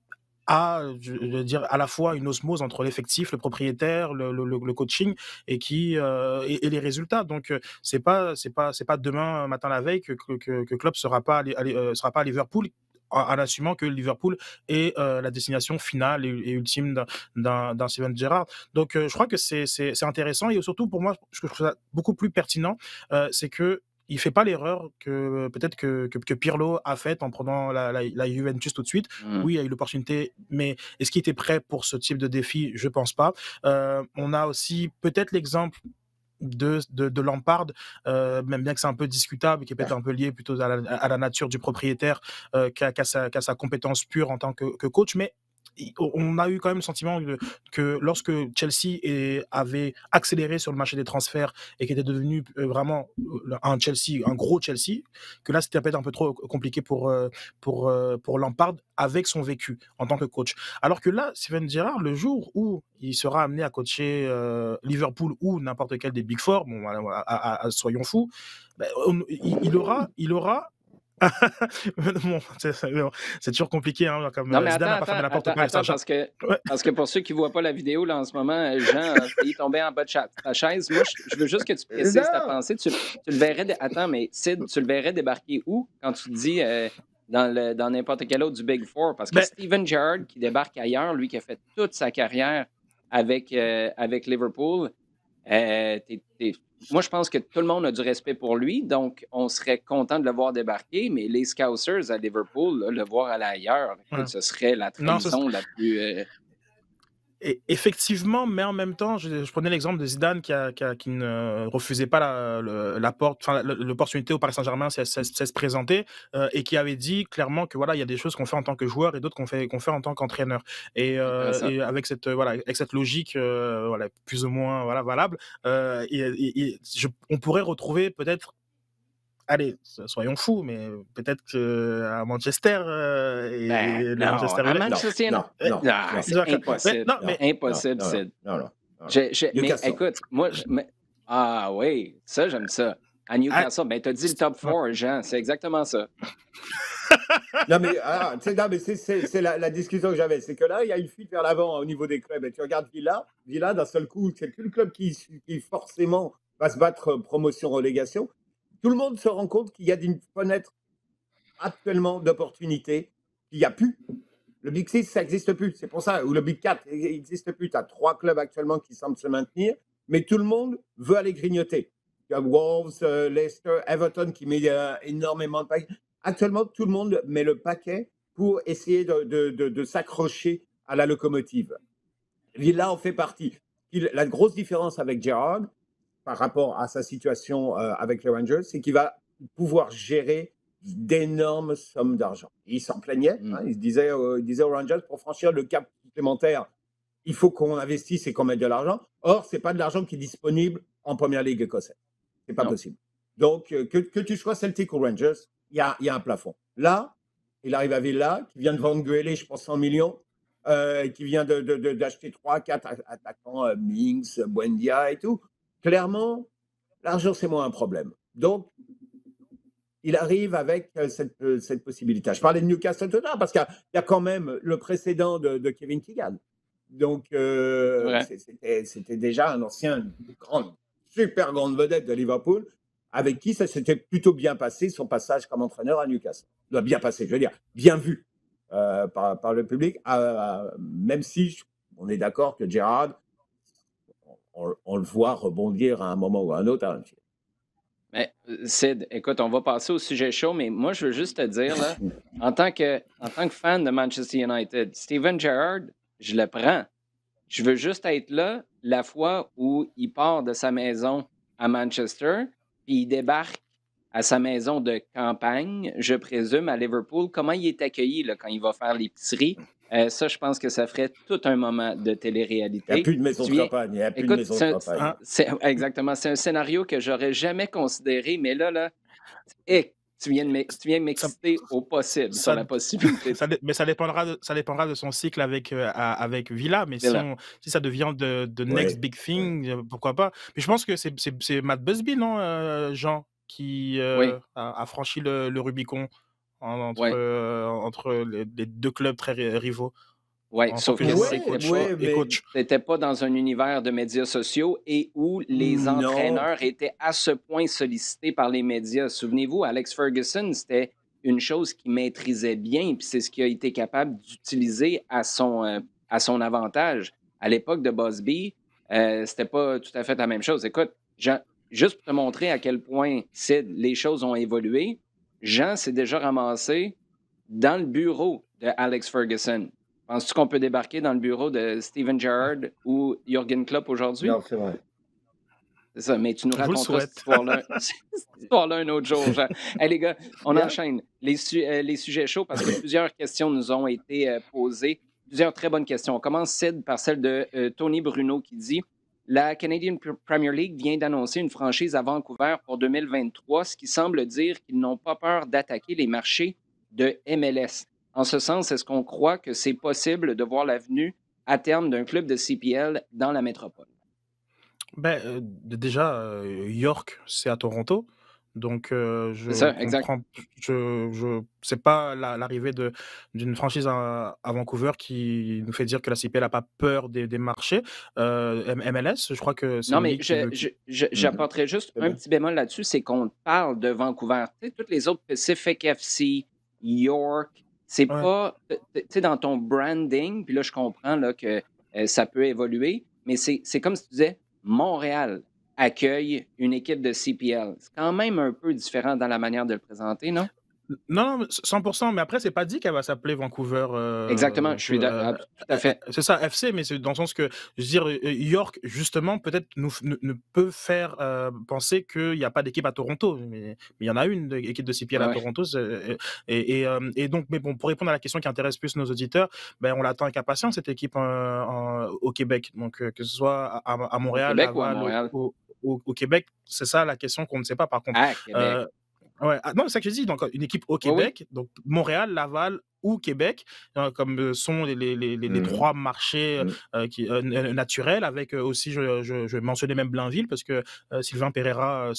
je veux dire, à la fois une osmose entre l'effectif, le propriétaire, le coaching et et les résultats. Donc c'est pas demain matin la veille que Klopp sera pas à Liverpool, en assumant que Liverpool est la destination finale et ultime d'un Steven Gerrard. Donc je crois que c'est intéressant, et surtout pour moi, ce que je trouve ça beaucoup plus pertinent, c'est que il fait pas l'erreur que peut-être que Pirlo a faite en prenant la Juventus tout de suite. Oui, il y a eu l'opportunité, mais est-ce qu'il était prêt pour ce type de défi? Je pense pas. On a aussi peut-être l'exemple de Lampard, même bien que c'est un peu discutable, qui est peut-être un peu lié plutôt à la nature du propriétaire qu'à sa compétence pure en tant que coach, mais on a eu quand même le sentiment que lorsque Chelsea avait accéléré sur le marché des transferts et qui était devenu vraiment un Chelsea, un gros Chelsea, que là c'était peut-être un peu trop compliqué pour Lampard avec son vécu en tant que coach. Alors que là, Steven Gerrard, le jour où il sera amené à coacher Liverpool ou n'importe quel des Big Four, bon, soyons fous, il aura bon, c'est toujours compliqué, hein, comme Non, mais Zidane n'a attends, pas fermé la porte au attends, Paris attends, Saint-Germain. parce Ouais. que pour ceux qui ne voient pas la vidéo, là, en ce moment, Jean a failli tomber en bas de ta chaise. Moi, je veux juste que tu précises ta Non. pensée. Tu le verrais... Attends, mais Sid, tu le verrais débarquer où quand tu dis dans n'importe quel autre du Big Four? Parce que Ben, Steven Gerrard, qui débarque ailleurs, lui qui a fait toute sa carrière avec Liverpool, moi, je pense que tout le monde a du respect pour lui, donc on serait content de le voir débarquer, mais les Scousers à Liverpool, là, le voir aller ailleurs, écoute, ouais. ce serait la Non, trahison la plus... Et effectivement, mais en même temps, je prenais l'exemple de Zidane qui ne refusait pas l'opportunité au Paris Saint-Germain si elle se présentait, et qui avait dit clairement que voilà, il y a des choses qu'on fait en tant que joueur et d'autres qu'on fait en tant qu'entraîneur. Et avec cette logique voilà, plus ou moins voilà, valable, on pourrait retrouver peut-être. Allez, soyons fous, mais peut-être qu'à Manchester et le non, Manchester à United. Manchester, Non, non, non, c'est non. impossible. Non, mais Impossible, non, Sid. non. Mais Newcastle. écoute, moi, ah oui, ça, j'aime ça. À Newcastle, ben, t'as dit le top 4, Jean, c'est exactement ça. Non, mais, c'est la discussion que j'avais. C'est que là, il y a une fuite vers l'avant au niveau des clubs. Et tu regardes Villa d'un seul coup, c'est plus le club qui forcément va se battre promotion-relégation. Tout le monde se rend compte qu'il y a une fenêtre actuellement d'opportunité qu'il n'y a plus. Le Big 6, ça n'existe plus. C'est pour ça. Ou le Big 4, il n'existe plus. Tu as 3 clubs actuellement qui semblent se maintenir, mais tout le monde veut aller grignoter. Tu as Wolves, Leicester, Everton qui met énormément de paquets. Actuellement, tout le monde met le paquet pour essayer de s'accrocher à la locomotive. Villa en fait partie. La grosse différence avec Gerrard, par rapport à sa situation avec les Rangers, c'est qu'il va pouvoir gérer d'énormes sommes d'argent. Il s'en plaignait, hein, il disait aux Rangers, pour franchir le cap supplémentaire, il faut qu'on investisse et qu'on mette de l'argent. Or, ce n'est pas de l'argent qui est disponible en première ligue écossaise. Ce n'est pas possible. Donc, que tu sois Celtic ou Rangers, il y a un plafond. Là, il arrive à Villa, qui vient de vendre Gueulé, je pense, 100 millions, qui vient d'acheter 3-4 attaquants, Mings, Buendia et tout. Clairement, l'argent, c'est moins un problème. Donc, il arrive avec cette possibilité. Je parlais de Newcastle tout à l'heure parce qu'il y a quand même le précédent de Kevin Keegan. Donc, c'était déjà un ancien, super grande vedette de Liverpool, avec qui ça s'était plutôt bien passé, son passage comme entraîneur à Newcastle. Bien passé, je veux dire, bien vu par le public, même si on est d'accord que Gerrard, on le voit rebondir à un moment ou à un autre. Mais, Sid, écoute, on va passer au sujet chaud, mais moi, je veux juste te dire, là, en tant que fan de Manchester United, Steven Gerrard, je le prends. Je veux juste être là la fois où il part de sa maison à Manchester, puis il débarque à sa maison de campagne, je présume, à Liverpool. Comment il est accueilli là, quand il va faire l'épicerie? Ça, je pense que ça ferait tout un moment de télé-réalité. Il n'y a plus de maison de campagne. Il n'y a plus de maison de campagne. Exactement. C'est un scénario que j'aurais jamais considéré, mais là, tu viens de m'exciter au possible sur la possibilité. Mais ça dépendra de son cycle avec Villa. Mais si ça devient de next big thing, pourquoi pas. Mais je pense que c'est Matt Busby, non, Jean, qui a franchi le Rubicon entre les deux clubs très rivaux. Oui, sauf que c'était pas dans un univers de médias sociaux et où les entraîneurs étaient à ce point sollicités par les médias. Souvenez-vous, Alex Ferguson, c'était une chose qu'il maîtrisait bien, puis c'est ce qu'il a été capable d'utiliser à son avantage. À l'époque de Busby, c'était pas tout à fait la même chose. Écoute, Jean, juste pour te montrer à quel point les choses ont évolué, Jean s'est déjà ramassé dans le bureau de Alex Ferguson. Penses-tu qu'on peut débarquer dans le bureau de Steven Gerrard ou Jürgen Klopp aujourd'hui? Non, c'est vrai. C'est ça, mais tu nous raconteras cette histoire-là un autre jour, Jean. Hey, les gars, on enchaîne les sujets chauds parce que plusieurs questions nous ont été posées plusieurs très bonnes questions. On commence, Sid, par celle de Tony Bruno qui dit la Canadian Premier League vient d'annoncer une franchise à Vancouver pour 2023, ce qui semble dire qu'ils n'ont pas peur d'attaquer les marchés de MLS. En ce sens, est-ce qu'on croit que c'est possible de voir la venue à terme d'un club de CPL dans la métropole? Ben, déjà, York, c'est à Toronto. Donc, C'est je ça, exact. comprends. C'est pas l'arrivée d'une franchise à Vancouver qui nous fait dire que la CPL n'a pas peur des marchés. MLS, je crois que c'est Non, une mais ligue qui veut. j'apporterais juste C'est un bien. petit bémol là-dessus, c'est qu'on parle de Vancouver. Tu sais, toutes les autres, Pacific FC, York, c'est Ouais. pas, tu sais, dans ton branding, puis là, je comprends là, que ça peut évoluer, mais c'est comme si tu disais, Montréal accueille une équipe de CPL. C'est quand même un peu différent dans la manière de le présenter, non? Non, non, 100%, mais après, c'est pas dit qu'elle va s'appeler Vancouver. Exactement, je suis tout à fait. C'est ça, FC, mais c'est dans le sens que, je veux dire, York, justement, peut-être ne peut faire penser qu'il n'y a pas d'équipe à Toronto. Mais il y en a une équipe de CPL à Ouais. Toronto. Et donc, mais bon, pour répondre à la question qui intéresse plus nos auditeurs, ben, on l'attend avec impatience, cette équipe au Québec. Donc, que ce soit à Au Montréal, Québec ou à Laval, Montréal? au Québec, c'est ça la question qu'on ne sait pas, par contre. À Québec. Ouais, non, c'est ça que je dis. Donc, une équipe au Oui, oui. Québec, donc Montréal, Laval ou Québec, comme sont les trois marchés naturels, avec aussi, je mentionnais même Blainville, parce que Sylvain Pereira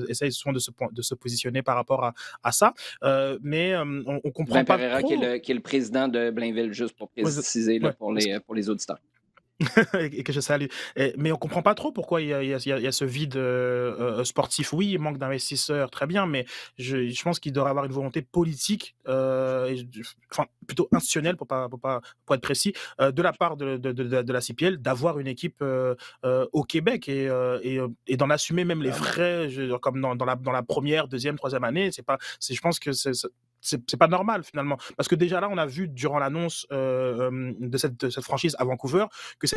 essaye souvent de se positionner par rapport à ça. Mais on comprend Sylvain pas Pereira, trop. qui est le président de Blainville, juste pour Ouais, préciser là, ouais, pour pour les auditeurs. et que je salue. Mais on comprend pas trop pourquoi il y a ce vide sportif. Oui, il manque d'investisseurs, très bien, mais je pense qu'il devrait avoir une volonté politique, enfin plutôt institutionnelle pour être précis, de la part de la CPL, d'avoir une équipe au Québec et d'en assumer même les frais, comme dans la première, deuxième, troisième année. Je pense que c'est pas normal finalement, parce que déjà là, on a vu durant l'annonce de cette franchise à Vancouver que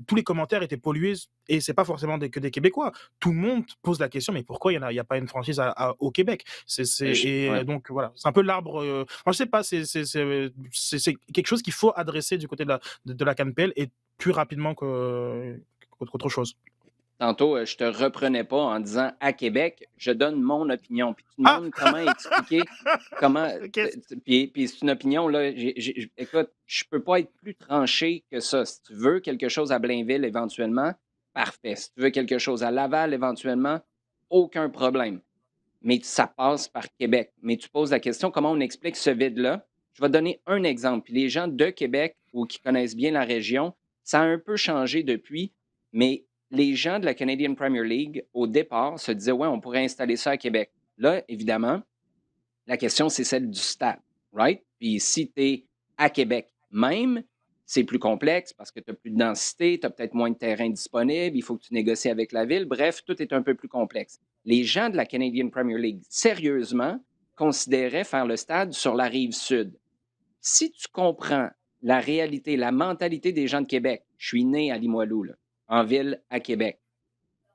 tous les commentaires étaient pollués, et c'est pas forcément que des Québécois. Tout le monde pose la question, mais pourquoi il y a pas une franchise au Québec? Ouais. Donc voilà, c'est un peu l'arbre. Moi, je sais pas, c'est quelque chose qu'il faut adresser du côté de la CanPL, et plus rapidement qu'autre chose. Tantôt, je te reprenais pas en disant à Québec, je donne mon opinion. Puis tu Ah! demandes comment expliquer, comment. Qu'est-ce Puis c'est une opinion, là. Écoute, je peux pas être plus tranché que ça. Si tu veux quelque chose à Blainville éventuellement, parfait. Si tu veux quelque chose à Laval éventuellement, aucun problème. Mais ça passe par Québec. Mais tu poses la question, comment on explique ce vide-là? Je vais te donner un exemple. Puis les gens de Québec ou qui connaissent bien la région, ça a un peu changé depuis, mais les gens de la Canadian Premier League, au départ, se disaient, ouais, on pourrait installer ça à Québec. Là, évidemment, la question, c'est celle du stade, right? Puis si tu es à Québec même, c'est plus complexe parce que tu as plus de densité, tu as peut-être moins de terrain disponible, il faut que tu négocies avec la ville. Bref, tout est un peu plus complexe. Les gens de la Canadian Premier League, sérieusement, considéraient faire le stade sur la rive sud. Si tu comprends la réalité, la mentalité des gens de Québec, je suis né à Limoilou, là, en ville à Québec.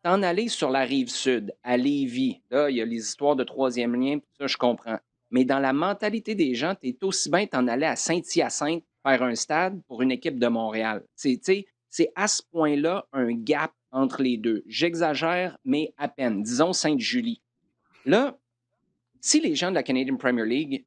T'en aller sur la rive sud, à Lévis, là, il y a les histoires de troisième lien, tout ça, je comprends. Mais dans la mentalité des gens, tu es aussi bien t'en aller à Saint-Hyacinthe faire un stade pour une équipe de Montréal. C'est à ce point-là un gap entre les deux. J'exagère, mais à peine. Disons Sainte-Julie. Là, si les gens de la Canadian Premier League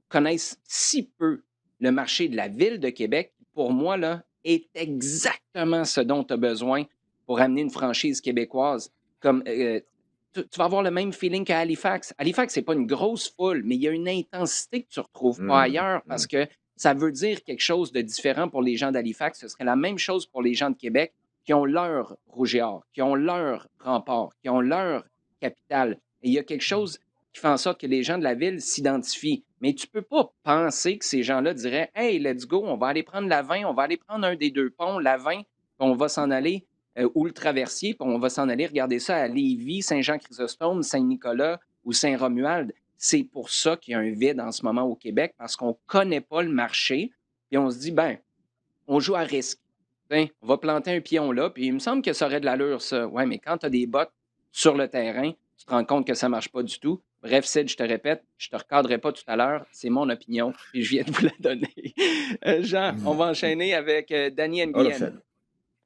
connaissent si peu le marché de la ville de Québec, pour moi, là, est exactement ce dont tu as besoin pour amener une franchise québécoise. Comme, tu vas avoir le même feeling qu'à Halifax. Halifax, c'est pas une grosse foule, mais il y a une intensité que tu ne retrouves pas ailleurs parce que ça veut dire quelque chose de différent pour les gens d'Halifax. Ce serait la même chose pour les gens de Québec qui ont leur Rouge et Or, qui ont leur rempart, qui ont leur capitale. Et il y a quelque chose qui fait en sorte que les gens de la ville s'identifient. Mais tu ne peux pas penser que ces gens-là diraient Hey, let's go, on va aller prendre la 20, on va aller prendre un des deux ponts, la 20, puis on va s'en aller, ou le traversier, puis on va s'en aller regarder ça à Lévis, Saint-Jean-Chrysostome, Saint-Nicolas ou Saint-Romuald. C'est pour ça qu'il y a un vide en ce moment au Québec, parce qu'on ne connaît pas le marché, et on se dit, ben, on joue à risque. Tiens, on va planter un pion là, puis il me semble que ça aurait de l'allure, ça. Ouais, mais quand tu as des bottes sur le terrain, tu te rends compte que ça ne marche pas du tout. Bref, Sid, je te répète, je ne te recadrerai pas tout à l'heure, c'est mon opinion et je viens de vous la donner. Jean, on va enchaîner avec Danny On NBN. enchaîne.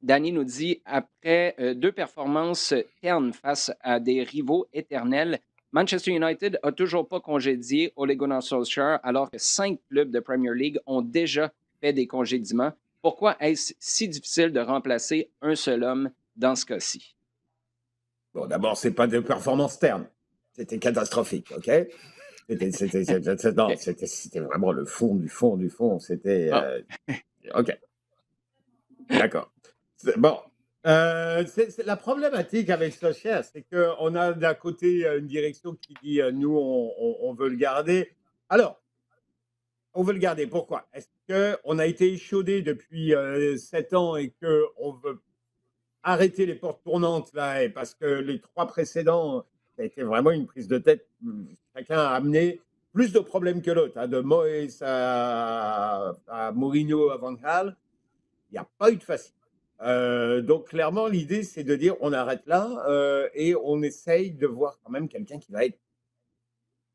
Danny nous dit, après 2 performances ternes face à des rivaux éternels, Manchester United a toujours pas congédié Ole Gunnar Solskjaer alors que 5 clubs de Premier League ont déjà fait des congédiements. Pourquoi est-ce si difficile de remplacer un seul homme dans ce cas-ci? Bon, d'abord, c'est pas de performance terne. C'était catastrophique, OK? Non, OK. c'était vraiment le fond du fond du fond. C'était... Ah, OK, d'accord. Bon. La problématique avec Solskjaer, c'est qu'on a d'un côté une direction qui dit nous, on veut le garder. Alors, on veut le garder. Pourquoi? Est-ce qu'on a été échaudé depuis 7 ans et qu'on veut arrêter les portes tournantes là, et parce que les 3 précédents, ça a été vraiment une prise de tête. Chacun a amené plus de problèmes que l'autre. De Moyes à Mourinho à Van Gaal, il n'y a pas eu de facile. Donc clairement, l'idée, c'est de dire on arrête là et on essaye de voir quand même quelqu'un qui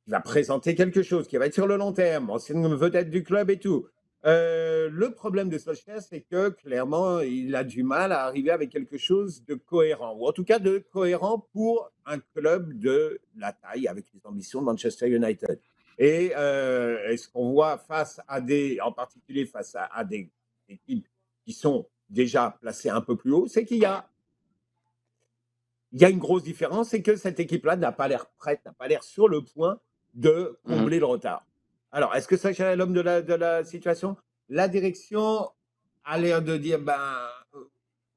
va présenter quelque chose, qui va être sur le long terme, ancienne vedette du club et tout. Le problème de Solskjaer, c'est que clairement, il a du mal à arriver avec quelque chose de cohérent, ou en tout cas de cohérent pour un club de la taille, avec les ambitions de Manchester United. Et ce qu'on voit face à en particulier face à des équipes qui sont déjà placées un peu plus haut, c'est qu'il y a une grosse différence, c'est que cette équipe-là n'a pas l'air prête, n'a pas l'air sur le point de combler le retard. Alors, est-ce que Solskjaer est l'homme de la situation? La direction a l'air de dire,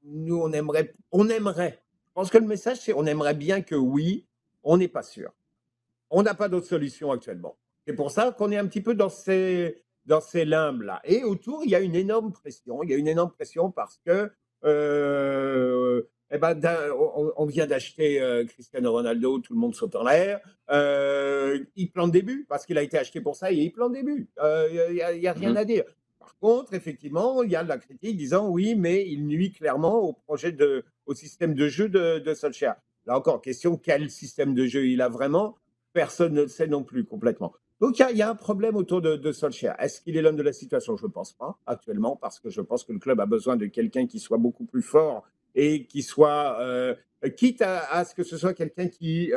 nous, on aimerait. Je pense que le message, c'est on aimerait bien que oui, on n'est pas sûr. On n'a pas d'autre solution actuellement. C'est pour ça qu'on est un petit peu dans ces limbes-là. Et autour, il y a une énorme pression. Il y a une énorme pression parce que on vient d'acheter Cristiano Ronaldo, tout le monde saute en l'air. Il plante des buts parce qu'il a été acheté pour ça et il plante des buts. Il n'y a rien à dire. Par contre, effectivement, il y a de la critique disant oui, mais il nuit clairement au système de jeu de Solskjaer. Là encore, question quel système de jeu il a vraiment? Personne ne le sait non plus complètement. Donc, il y a un problème autour de Solskjaer. Est-ce qu'il est l'homme de la situation? Je ne pense pas actuellement, parce que je pense que le club a besoin de quelqu'un qui soit beaucoup plus fort et qui soit, quitte à ce que ce soit quelqu'un qui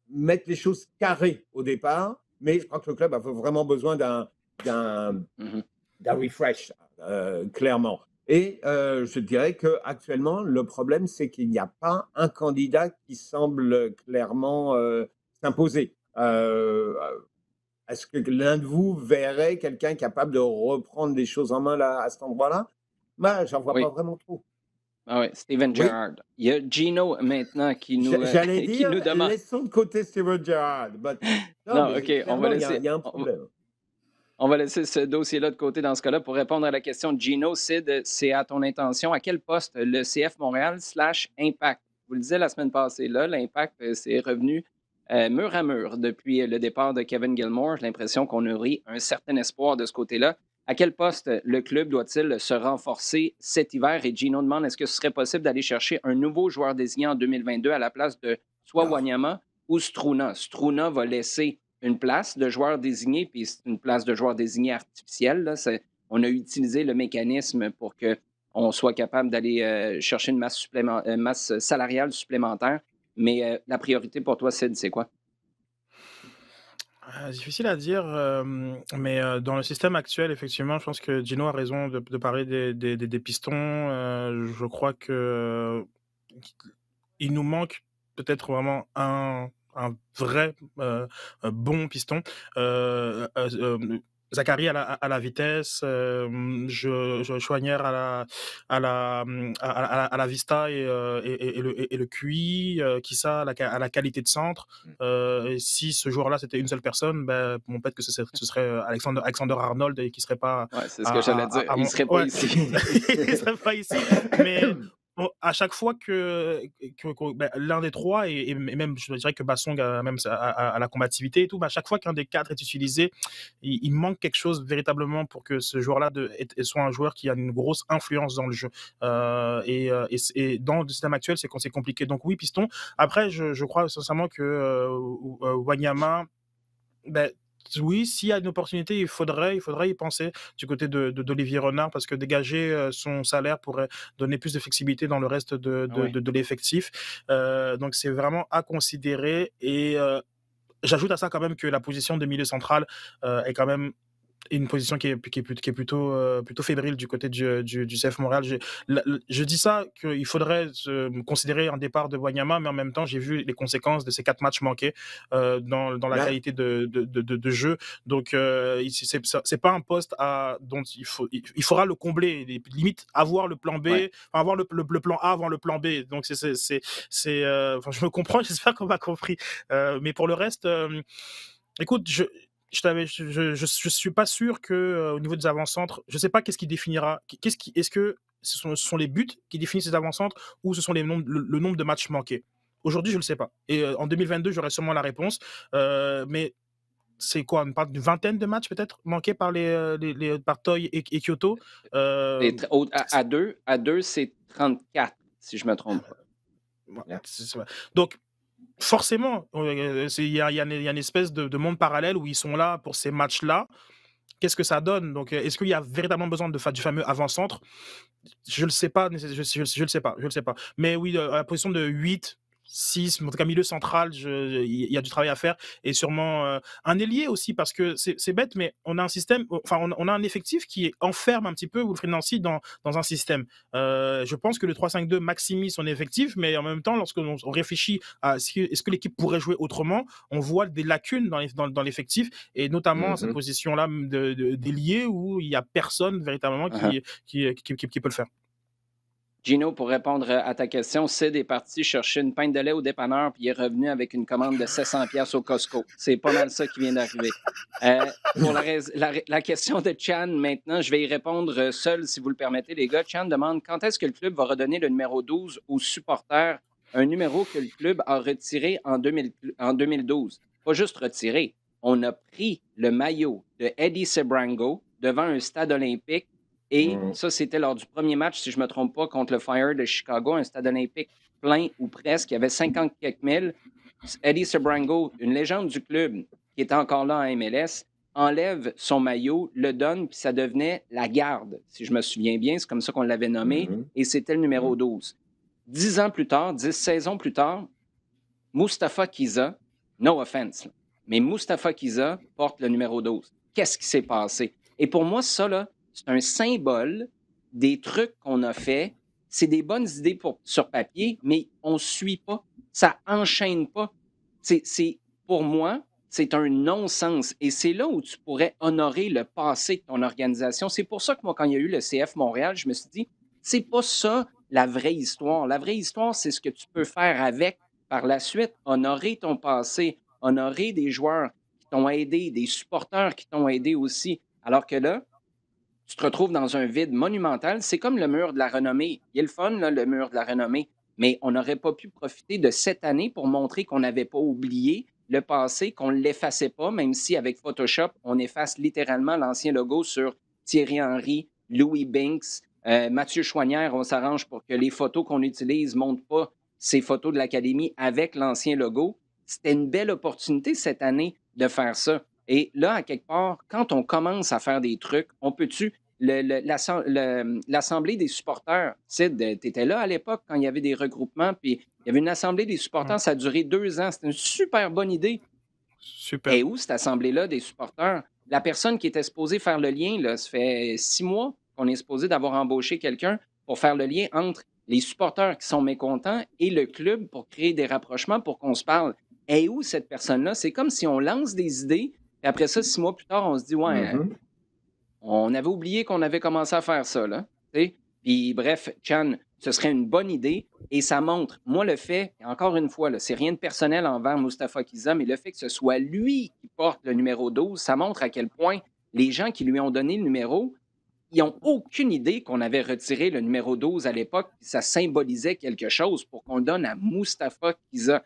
mette les choses carrées au départ, mais je crois que le club a vraiment besoin d'un refresh, clairement. Et je dirais qu'actuellement, le problème, c'est qu'il n'y a pas un candidat qui semble clairement s'imposer. Est-ce que l'un de vous verrait quelqu'un capable de reprendre des choses en main là, à cet endroit-là? J'en vois pas vraiment trop. Ah oui, Steven Gerrard. Il y a Gino maintenant qui nous, J'allais qui dire, nous demande. laissons de côté Steven Gerrard. Non, OK, on va laisser. Il y a un problème. On va laisser ce dossier-là de côté dans ce cas-là pour répondre à la question de Gino. Sid, c'est à ton intention. À quel poste le CF Montréal / Impact? Vous le disiez la semaine passée, là, l'Impact, c'est revenu mur à mur depuis le départ de Kevin Gilmour. J'ai l'impression qu'on nourrit un certain espoir de ce côté-là. À quel poste le club doit-il se renforcer cet hiver? Et Gino demande, est-ce que ce serait possible d'aller chercher un nouveau joueur désigné en 2022 à la place de soit Wanyama ou Struna? Struna va laisser une place de joueur désigné, puis c'est une place de joueur désigné artificielle. Là. On a utilisé le mécanisme pour qu'on soit capable d'aller chercher une masse salariale supplémentaire. Mais la priorité pour toi, Sid, c'est quoi? Difficile à dire, mais dans le système actuel, effectivement, je pense que Gino a raison de parler des pistons. Je crois que il nous manque peut-être vraiment un vrai bon piston. Zachary à la vitesse, Chouanière à la vista et le QI, Kissa à la qualité de centre. Et si ce joueur-là c'était une seule personne, peut-être que ce serait Alexander Arnold et qui serait pas. Ouais, c'est ce que j'allais dire. Il serait pas ici. Il serait pas ici. Mais à chaque fois que l'un des trois, et même je dirais que Bassong a même à la combativité et tout, à chaque fois qu'un des quatre est utilisé, il manque quelque chose véritablement pour que ce joueur-là soit un joueur qui a une grosse influence dans le jeu. Et dans le système actuel, c'est compliqué. Donc oui, Piston. Après, je crois sincèrement que Wanyama, ben, oui, s'il y a une opportunité, il faudrait y penser du côté d'Olivier Renard, parce que dégager son salaire pourrait donner plus de flexibilité dans le reste Ah ouais. de l'effectif. Donc c'est vraiment à considérer. Et j'ajoute à ça quand même que la position de milieu central est quand même une position qui est plutôt fébrile du côté du CF Montréal. Je dis ça qu'il faudrait considérer un départ de Wanyama, mais en même temps, j'ai vu les conséquences de ces 4 matchs manqués dans la Là, qualité de jeu. Donc, c'est pas un poste dont il faudra le combler. Limite, avoir le plan B, Ouais. enfin, avoir le plan A avant le plan B. Donc, enfin, je me comprends, j'espère qu'on m'a compris. Mais pour le reste, écoute, je suis pas sûr que au niveau des avant-centres, je sais pas qu'est-ce qui définira. Est-ce que ce sont les buts qui définissent ces avant-centres, ou ce sont le nombre de matchs manqués? Aujourd'hui, je le sais pas. Et en 2022, j'aurai sûrement la réponse. Mais c'est quoi, on parle d'une vingtaine de matchs peut-être manqués par Toy et Kyoto. Et Euh, à deux, c'est 34, si je me trompe pas. là. donc forcément, il y a une espèce de monde parallèle où ils sont là pour ces matchs-là. Qu'est-ce que ça donne? Donc, est-ce qu'il y a véritablement besoin du fameux avant-centre? Je le sais pas, je le sais pas, je le sais pas. Mais oui, à la position de 8, 6, en tout cas milieu central, il y a du travail à faire, et sûrement un ailier aussi, parce que c'est bête, mais on a un système, enfin on a un effectif qui enferme un petit peu Wilfried Nancy dans un système. Je pense que le 3-5-2 maximise son effectif, mais en même temps, lorsqu'on réfléchit à est-ce que l'équipe pourrait jouer autrement, on voit des lacunes dans l'effectif, et notamment cette Mhm. position-là d'ailier où il y a personne véritablement Uh-huh. qui peut le faire. Gino, pour répondre à ta question, Sid est parti chercher une pinte de lait au dépanneur puis il est revenu avec une commande de 700 pièces au Costco. C'est pas mal ça qui vient d'arriver. Pour la question de Chan, maintenant, je vais y répondre seul, si vous le permettez, les gars. Chan demande quand est-ce que le club va redonner le numéro 12 aux supporters, un numéro que le club a retiré en 2012. Pas juste retiré, on a pris le maillot de Eddie Sebrango devant un stade olympique, et Mhm. ça, c'était lors du premier match, si je ne me trompe pas, contre le Fire de Chicago, un stade olympique plein ou presque. Il y avait 50 quelques mille. Eddie Sebrango, une légende du club qui était encore là en MLS, enlève son maillot, le donne, puis ça devenait la garde, si je me souviens bien. C'est comme ça qu'on l'avait nommé, Mhm. et c'était le numéro Mhm. 12. 10 ans plus tard, 10 saisons plus tard, Mustapha Kiza, no offense, mais Mustapha Kiza porte le numéro 12. Qu'est-ce qui s'est passé? Et pour moi, ça, là, c'est un symbole des trucs qu'on a fait. C'est des bonnes idées sur papier, mais on ne suit pas. Ça enchaîne pas. Pour moi, c'est un non-sens. Et c'est là où tu pourrais honorer le passé de ton organisation. C'est pour ça que moi, quand il y a eu le CF Montréal, je me suis dit, c'est pas ça la vraie histoire. La vraie histoire, c'est ce que tu peux faire avec par la suite, honorer ton passé, honorer des joueurs qui t'ont aidé, des supporters qui t'ont aidé aussi. Alors que là, tu te retrouves dans un vide monumental. C'est comme le mur de la renommée. Il est le fun, là, le mur de la renommée, mais on n'aurait pas pu profiter de cette année pour montrer qu'on n'avait pas oublié le passé, qu'on ne l'effaçait pas, même si avec Photoshop, on efface littéralement l'ancien logo sur Thierry Henry, Louis Binks, Mathieu Choignard. On s'arrange pour que les photos qu'on utilise ne montrent pas ces photos de l'Académie avec l'ancien logo. C'était une belle opportunité cette année de faire ça. Et là, à quelque part, quand on commence à faire des trucs, on peut-tu. L'assemblée des supporters, Sid, tu étais là à l'époque quand il y avait des regroupements, puis il y avait une assemblée des supporters, ça a duré 2 ans. C'était une super bonne idée. Super. Et où cette assemblée-là des supporters? La personne qui était supposée faire le lien, là, ça fait 6 mois qu'on est supposé d'avoir embauché quelqu'un pour faire le lien entre les supporters qui sont mécontents et le club pour créer des rapprochements pour qu'on se parle. Et où cette personne-là? C'est comme si on lance des idées, et après ça, 6 mois plus tard, on se dit, ouais, Mhm. on avait oublié qu'on avait commencé à faire ça, là. T'sais? Puis bref, Chan, ce serait une bonne idée et ça montre, moi, le fait, encore une fois, là, c'est rien de personnel envers Mustapha Kiza, mais le fait que ce soit lui qui porte le numéro 12, ça montre à quel point les gens qui lui ont donné le numéro, ils n'ont aucune idée qu'on avait retiré le numéro 12 à l'époque, puis ça symbolisait quelque chose pour qu'on le donne à Mustapha Kiza.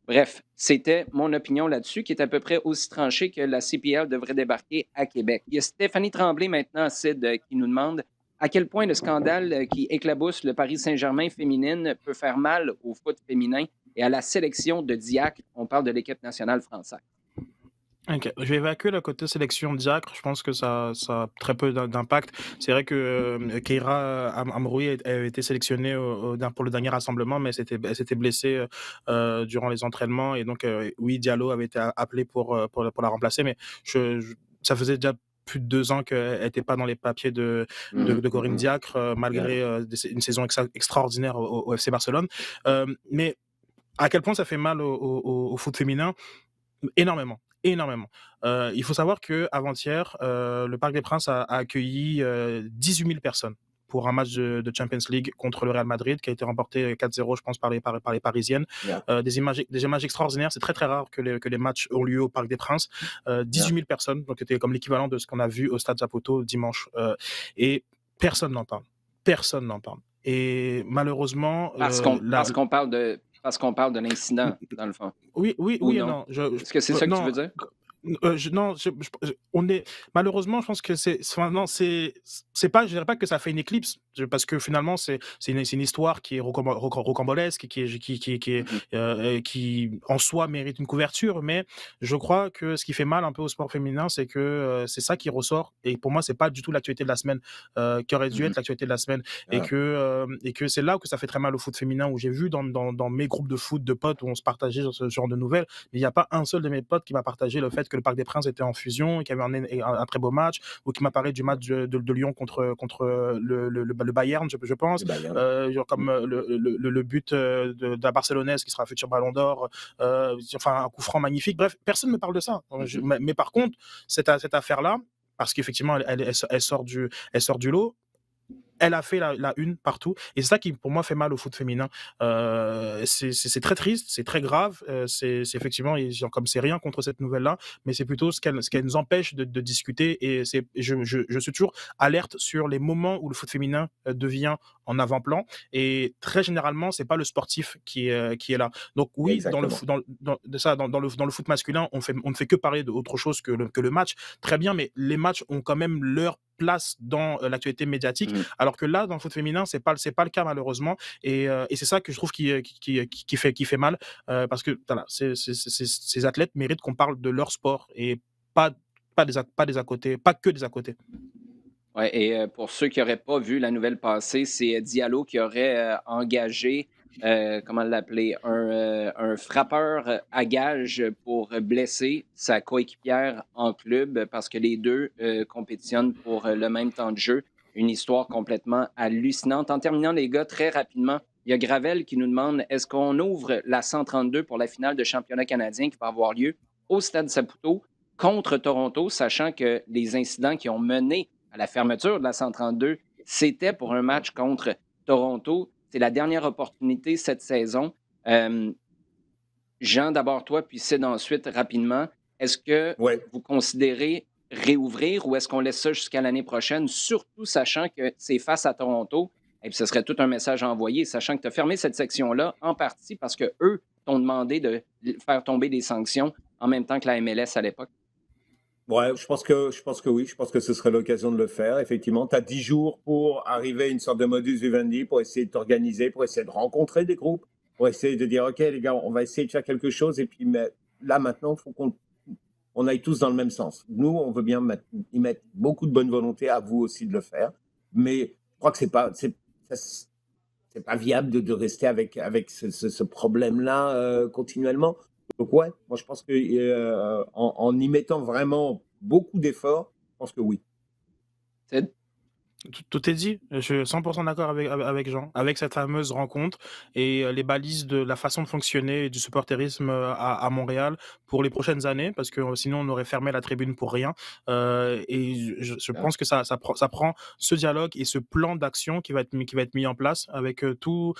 Bref, c'était mon opinion là-dessus, qui est à peu près aussi tranchée que la CPL devrait débarquer à Québec. Il y a Stéphanie Tremblay maintenant, Sid, qui nous demande à quel point le scandale qui éclabousse le Paris Saint-Germain féminine peut faire mal au foot féminin et à la sélection de Diacre. On parle de l'équipe nationale française. Ok, je vais évacuer le côté sélection Diacre. Je pense que ça a très peu d'impact. C'est vrai que Keira Amroui a été sélectionnée pour le dernier rassemblement, mais elle s'était blessée durant les entraînements. Et donc, oui, Diallo avait été appelé pour la remplacer, mais ça faisait déjà plus de 2 ans qu'elle n'était pas dans les papiers de Corinne Diacre, malgré une saison extraordinaire au FC Barcelone. Mais à quel point ça fait mal au foot féminin? Énormément. Énormément. Il faut savoir qu'avant-hier, le Parc des Princes a accueilli 18 000 personnes pour un match de Champions League contre le Real Madrid qui a été remporté 4-0, je pense, par les Parisiennes. Des images extraordinaires. C'est très, très rare que les matchs ont lieu au Parc des Princes. 18 000 personnes, donc c'était comme l'équivalent de ce qu'on a vu au Stade Zapoto dimanche. Et personne n'en parle. Personne n'en parle. Et malheureusement... Parce qu'on parle de l'incident, dans le fond. Oui Ou et non. non. Est-ce que c'est ça que tu veux dire? On est malheureusement, je pense que c'est pas, je dirais pas que ça fait une éclipse, parce que finalement c'est une histoire qui est rocambolesque, qui en soi mérite une couverture, mais je crois que ce qui fait mal un peu au sport féminin, c'est que c'est ça qui ressort, et pour moi c'est pas du tout l'actualité de la semaine qui aurait dû être l'actualité de la semaine, et que c'est là que ça fait très mal au foot féminin, où j'ai vu dans mes groupes de foot de potes où on se partageait ce genre de nouvelles, mais il n'y a pas un seul de mes potes qui m'a partagé le fait que le Parc des Princes était en fusion et qu'il y avait un très beau match, ou qui m'a parlé du match de Lyon contre le Bayern, je pense, genre comme le but de la Barcelonaise qui sera futur Ballon d'Or, enfin un coup franc magnifique. Bref, personne ne me parle de ça. Mais par contre, cette affaire-là, parce qu'effectivement elle sort du lot, elle a fait la une partout, et c'est ça qui pour moi fait mal au foot féminin. C'est très triste, c'est très grave, c'est effectivement, comme c'est rien contre cette nouvelle là, mais c'est plutôt ce qu'elle nous empêche de discuter, et je suis toujours alerte sur les moments où le foot féminin devient en avant-plan, et très généralement c'est pas le sportif qui est là. Donc oui, exactement. dans le foot masculin on ne fait que parler d'autre chose que le match, très bien, mais les matchs ont quand même leur place dans l'actualité médiatique, alors que là dans le foot féminin c'est pas le cas malheureusement, et c'est ça que je trouve qui fait mal, parce que voilà, ces athlètes méritent qu'on parle de leur sport, et pas des à côté, pas que des à côté. Ouais, et pour ceux qui n'auraient pas vu la nouvelle passer, c'est Diallo qui aurait engagé, comment l'appeler, un frappeur à gage pour blesser sa coéquipière en club, parce que les deux compétitionnent pour le même temps de jeu. Une histoire complètement hallucinante. En terminant, les gars, très rapidement, il y a Gravel qui nous demande est-ce qu'on ouvre la 132 pour la finale de championnat canadien qui va avoir lieu au Stade Saputo contre Toronto, sachant que les incidents qui ont mené à la fermeture de la 132, c'était pour un match contre Toronto. C'est la dernière opportunité cette saison. Jean, d'abord toi, puis Sid ensuite, rapidement. Est-ce que vous considérez réouvrir, ou est-ce qu'on laisse ça jusqu'à l'année prochaine, surtout sachant que c'est face à Toronto, et puis ce serait tout un message à envoyer, sachant que tu as fermé cette section-là en partie parce qu'eux t'ont demandé de faire tomber des sanctions en même temps que la MLS à l'époque? Ouais, je pense que oui, je pense que ce serait l'occasion de le faire. Effectivement, tu as 10 jours pour arriver à une sorte de modus vivendi, pour essayer de t'organiser, pour essayer de rencontrer des groupes, pour essayer de dire, OK, les gars, on va essayer de faire quelque chose. Et puis là, maintenant, il faut qu'on aille tous dans le même sens. Nous, on veut bien y mettre beaucoup de bonne volonté, à vous aussi de le faire. Mais je crois que c'est pas viable de rester avec ce problème-là continuellement. Donc ouais, moi je pense que en y mettant vraiment beaucoup d'efforts, je pense que oui. Sid? Tout est dit. Je suis 100% d'accord avec Jean, avec cette fameuse rencontre et les balises de la façon de fonctionner du supporterisme à Montréal pour les prochaines années, parce que sinon on aurait fermé la tribune pour rien. Et je pense que ça prend ce dialogue et ce plan d'action qui va être mis en place, avec tout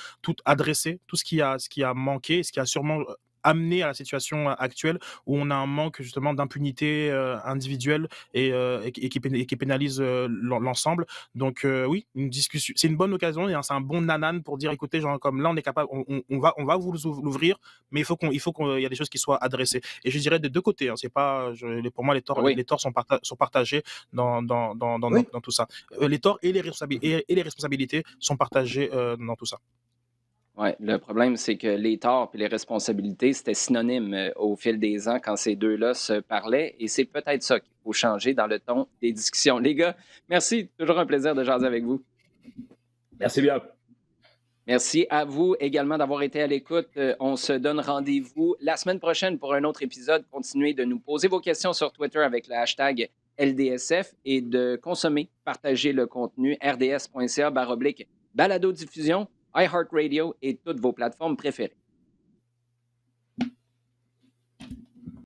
adressé, tout ce qui a manqué, ce qui a sûrement amené à la situation actuelle où on a un manque justement d'impunité individuelle et qui pénalise l'ensemble. Donc oui, une discussion, c'est une bonne occasion, c'est un bon nanan pour dire écoutez, genre comme là on est capable, on va vous l'ouvrir, mais il y a des choses qui soient adressées. Et je dirais des deux côtés. Hein, c'est pas, pour moi Oui, les torts sont partagés Oui, dans tout ça. Les torts et les responsabilités sont partagés dans tout ça. ouais. Le problème, c'est que les torts et les responsabilités, c'était synonyme au fil des ans quand ces deux-là se parlaient. Et c'est peut-être ça qu'il faut changer dans le ton des discussions. Les gars, merci. Toujours un plaisir de jaser avec vous. merci bien. Merci à vous également d'avoir été à l'écoute. On se donne rendez-vous la semaine prochaine pour un autre épisode. Continuez de nous poser vos questions sur Twitter avec le hashtag LDSF et de consommer, partager le contenu rds.ca/balado-diffusion, iHeartRadio et toutes vos plateformes préférées.